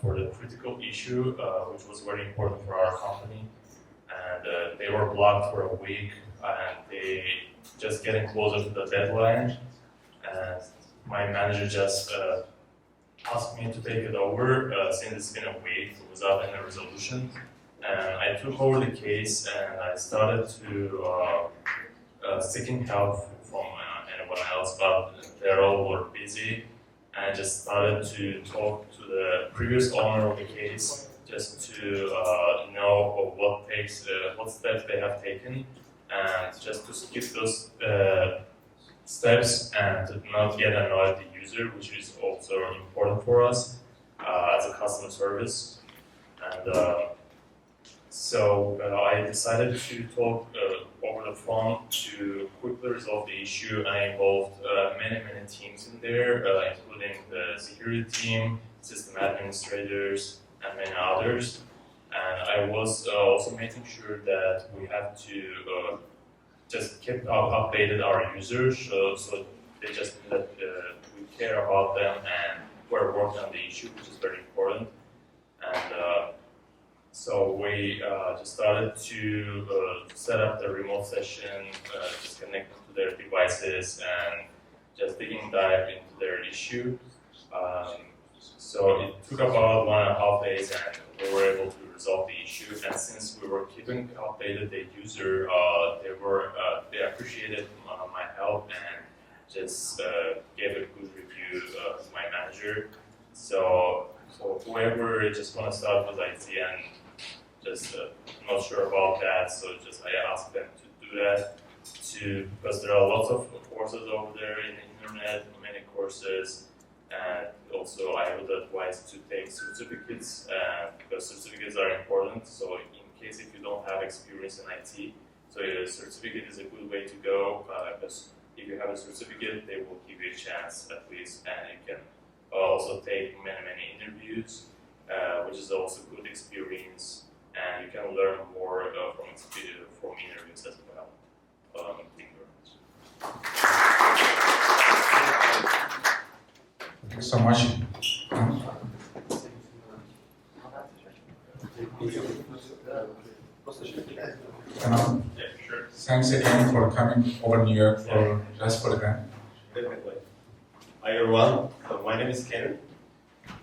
for the critical issue, which was very important for our company. And they were blocked for a week, and they just getting closer to the deadline. And my manager just asked me to take it over since it's been a week without any resolution. And I took over the case and I started to seeking help from anyone else, but they all were busy. And I just started to talk to the previous owner of the case just to know what steps they have taken, and just to skip those steps and to not get annoyed the user, which is also important for us as a customer service. And so I decided to talk over the phone to quickly resolve the issue. I involved many teams in there, including the security team, system administrators, and many others. And I was also making sure that we have to just keep updated our users, so they just that we care about them and we're working on the issue, which is very important. And so we just started to set up the remote session, just connect them to their devices and just dive into their issue. So it took about 1.5 days, and we were able to resolve the issue. And since we were keeping updated the user, they appreciated my help and just gave a good review to my manager. So whoever just want to start with IT and just not sure about that, so just I asked them to do that because there are lots of courses over there in the internet, many courses. And also I would advise to take certificates because certificates are important. So in case if you don't have experience in IT, so a certificate is a good way to go because if you have a certificate, they will give you a chance at least, and you can also take many interviews, which is also good experience, and you can learn more from interviews as well. Thank you very much. Thank you so much. Yeah, sure. Thanks again for coming over New York just for the event. Definitely. Hi everyone. So my name is Ken,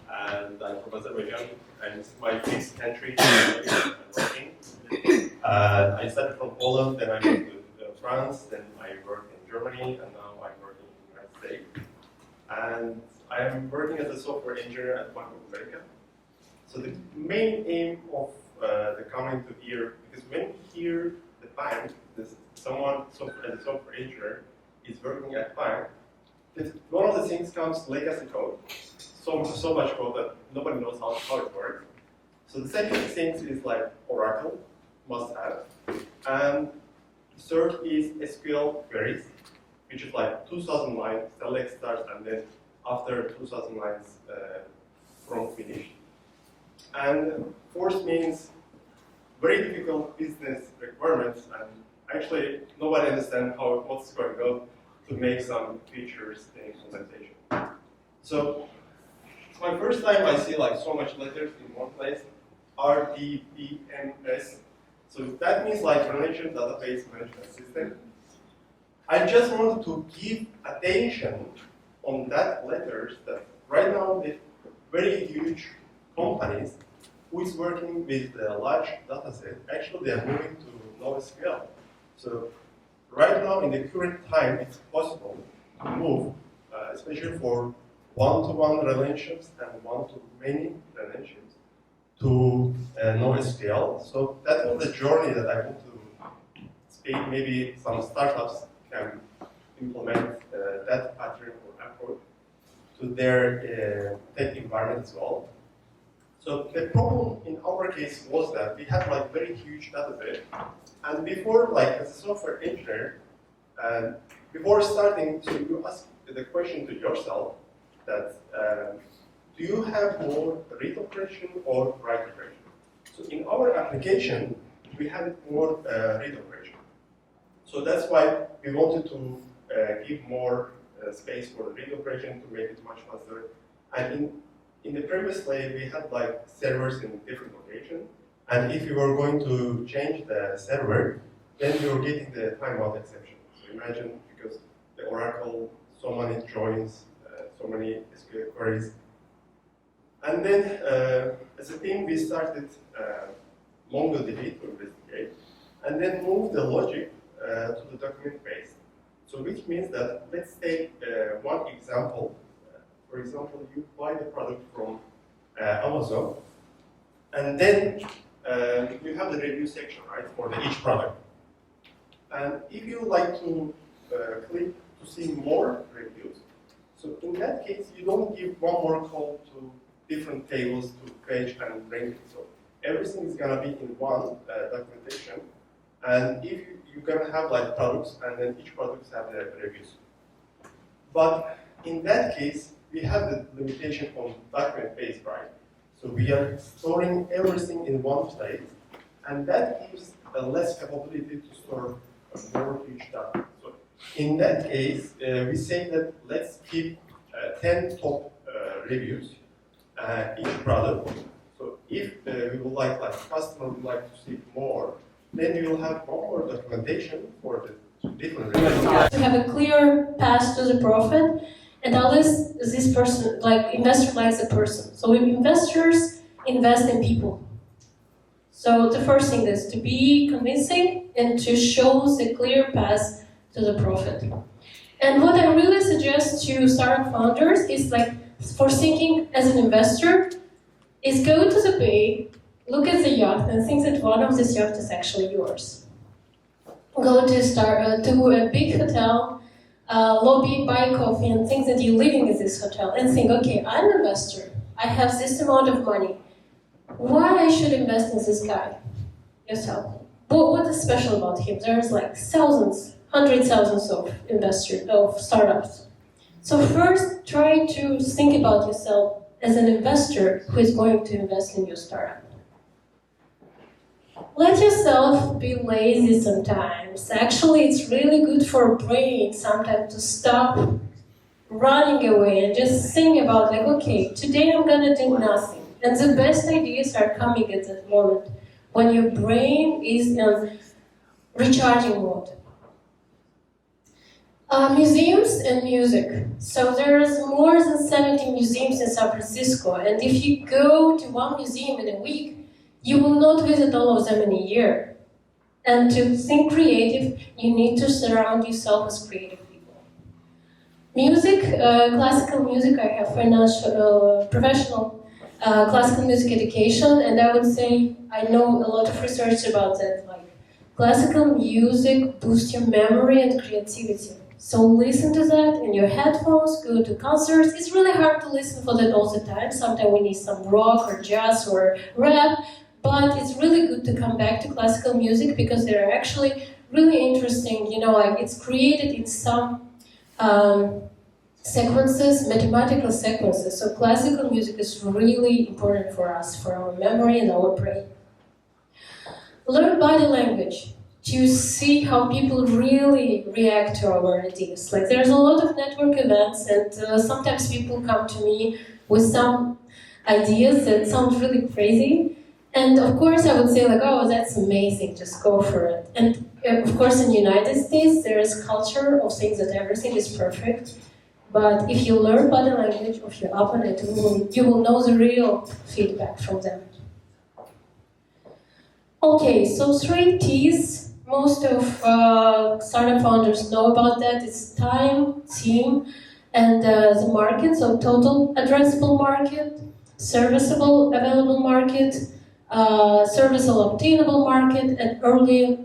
and I'm from Azerbaijan, and this is my fifth country I'm working. I started from Poland, then I moved to France, then I worked in Germany, and now I'm working in the United States. And I am working as a software engineer at Bank of America. So the main aim of the coming to here, because when you hear the bank, someone as a software engineer is working at bank, one of the things comes legacy code. So much code that nobody knows how it works. So the second thing is like Oracle, must have. And the third is SQL queries, which is like 2,000 lines, select starts, and then after 2,000 lines from finish. And fourth means very difficult business requirements, and actually nobody understands what's going on to make some features in implementation. So it's my first time I see like so much letters in one place, RDBMS. So that means like Relational Database Management System. I just wanted to give attention on that letters that right now the very huge companies who is working with the large data set, actually they are moving to NoSQL. So right now, in the current time, it's possible to move, especially for one-to-one relationships and one-to-many relationships, to NoSQL. So that was the journey that I want to speak. Maybe some startups can implement that pattern or approach to their tech environment as well. So the problem in our case was that we had like very huge dataset, and before, like as a software engineer, before starting to you ask the question to yourself that do you have more read operation or write operation? So in our application, we had more read operation. So that's why we wanted to give more space for the read operation to make it much faster. And in the previous slide, we had like servers in different locations. And if you were going to change the server, then you're getting the timeout exception. So imagine, because the Oracle, so many joins, so many SQL queries. And then, as a team, we started MongoDB to investigate, and then move the logic to the document base. So which means that, let's take one example. For example, you buy the product from Amazon, and then you have the review section, right, for each product. And if you like to click to see more reviews, so in that case, you don't give one more call to different tables to page and rank it. So everything is gonna be in one documentation. And if you're gonna have like products, and then each product have the reviews. But in that case, we have the limitation on document base, right? So we are storing everything in one place, and that gives a less capability to store a more huge data. So in that case, we say that let's keep 10 top reviews each product. So if we would like customer would like to see more, then we will have more documentation for the different reviews. To have a clear path to the profit. And unless this person, like investor likes a person. So investors invest in people. So the first thing is to be convincing and to show the clear path to the profit. And what I really suggest to startup founders is like, for thinking as an investor, is go to the bay, look at the yacht and think that one of these yachts is actually yours. Go to a big hotel, lobby, buy coffee, and think that you're living in this hotel, and think, okay, I'm an investor. I have this amount of money. Why I should invest in this guy? Yourself. What is special about him? There's like thousands, hundreds of thousands of investors, of startups. So first, try to think about yourself as an investor who is going to invest in your startup. Let yourself be lazy sometimes. Actually, it's really good for a brain sometimes to stop running away and just think about like, okay, today I'm gonna do nothing. And the best ideas are coming at that moment when your brain is in recharging mode. Museums and music. So there's more than 70 museums in San Francisco, and if you go to one museum in a week, you will not visit all of them in a year. And to think creative, you need to surround yourself with creative people. Music, classical music, I have professional classical music education, and I would say I know a lot of research about that. Like, classical music boosts your memory and creativity. So listen to that in your headphones, go to concerts. It's really hard to listen for that all the time. Sometimes we need some rock or jazz or rap. But it's really good to come back to classical music because they're actually really interesting. You know, like it's created in some sequences, mathematical sequences. So classical music is really important for us, for our memory and our brain. Learn body language to see how people really react to our ideas. Like there's a lot of network events, and sometimes people come to me with some ideas that sound really crazy. And of course I would say like, oh, that's amazing, just go for it. And of course in the United States there is culture of saying that everything is perfect. But if you learn body language of your opponent, you will know the real feedback from them. Okay, so 3 T's most of startup founders know about that. It's time, team, and the market, so total addressable market, serviceable available market, serviceable obtainable market, and early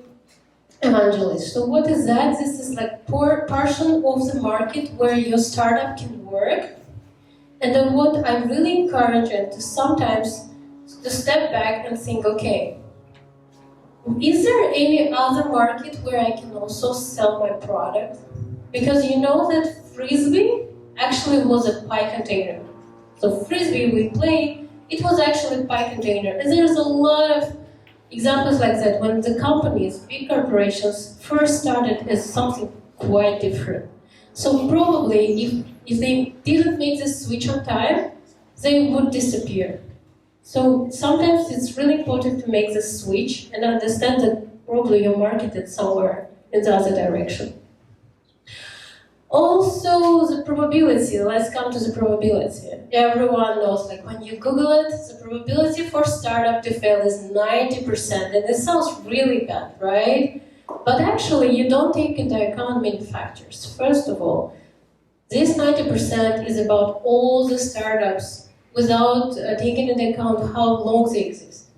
evangelist. So what is that? This is like portion of the market where your startup can work. And then what I really encourage it to sometimes to step back and think, okay, is there any other market where I can also sell my product? Because you know that Frisbee actually was a pie container. So Frisbee we play, it was actually a pie container. And there's a lot of examples like that when the companies, big corporations, first started as something quite different. So probably if they didn't make this switch on time, they would disappear. So sometimes it's really important to make the switch and understand that probably your market is somewhere in the other direction. Also, the probability. Let's come to the probability. Everyone knows, like when you Google it, the probability for startup to fail is 90%, and it sounds really bad, right? But actually, you don't take into account many factors. First of all, this 90% is about all the startups without taking into account how long they exist.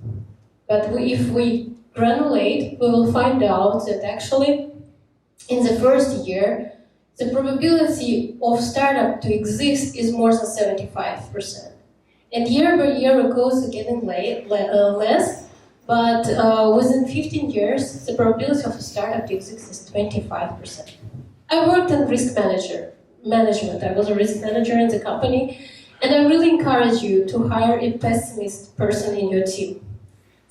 But if we granulate, we will find out that actually, in the first year, the probability of startup to exist is more than 75%. And year by year, it goes getting less, but within 15 years, the probability of a startup to exist is 25%. I worked in risk management. I was a risk manager in the company, and I really encourage you to hire a pessimist person in your team.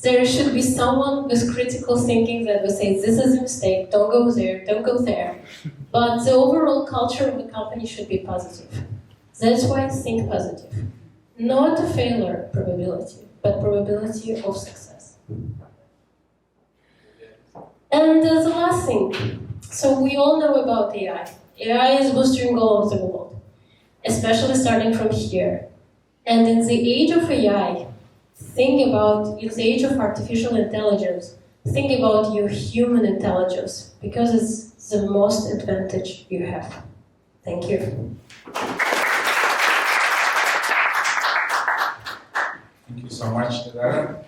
There should be someone with critical thinking that will say, this is a mistake, don't go there, don't go there. But the overall culture of the company should be positive. That's why I think positive. Not a failure probability, but probability of success. And the last thing. So we all know about AI. AI is boosting all over the world, especially starting from here. And in the age of AI, in the age of artificial intelligence, think about your human intelligence, because it's the most advantage you have. Thank you. Thank you so much, Dara.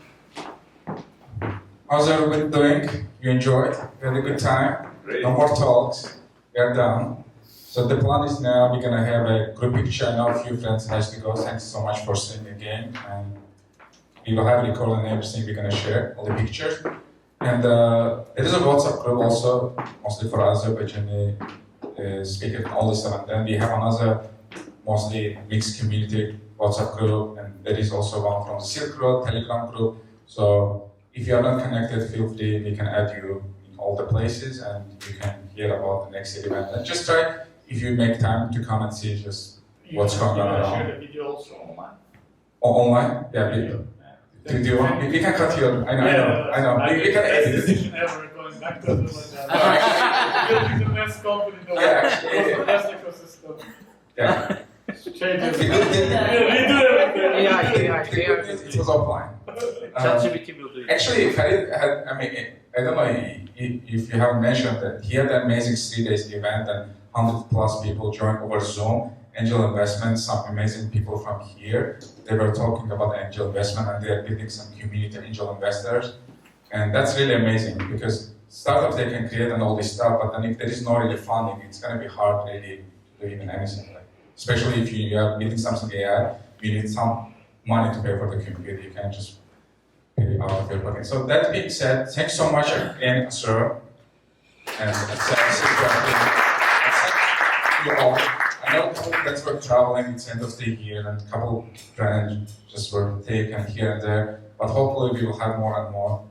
How's everybody doing? You enjoyed? You had a good time? Great. No more talks. We are done. So the plan is now we're gonna have a group picture. I know a few friends has to go. Thanks so much for seeing the game. And we will have a record and everything we're gonna share, all the pictures. And there is a WhatsApp group also, mostly for Azerbaijani speakers and all this stuff. And then we have another mostly mixed community WhatsApp group, and there is also one from the Silk Road Telegram group. So if you are not connected, feel free, we can add you in all the places and you can hear about the next event. And just try, if you make time, to come and see just what's going on around. Share the video also online. Oh, online? Yeah, video. Do you want? We can cut you. I know. We can edit it. Never going back to building the best company in the world. Yeah, the best ecosystem. Yeah. Changes. We do everything. AI. It was offline. ChatGPT will do it. Actually, Farid had, I don't know if you haven't mentioned that he had an amazing 3 days event and 100+ people joined over Zoom. Angel investment, some amazing people from here. They were talking about angel investment and they are building some community angel investors. And that's really amazing because startups, they can create and all this stuff, but then if there is no really funding, it's going to be hard really to do even anything. Like, especially if you are building something AI, you need some money to pay for the computer. You can't just pay out of your pocket. So that being said, thanks so much again, sir. And thanks you all. I know a couple of friends were traveling, it's end of the year, and a couple of friends just were taken here and there. But hopefully we will have more and more.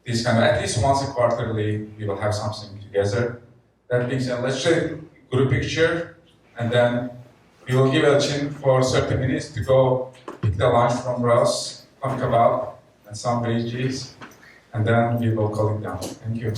This kind of, at least once a quarterly, we will have something together. That being said, let's take a group picture, and then we will give a chin for 30 minutes to go pick the lunch from Ross, some kebab, and some veggies, and then we will call it down. Thank you.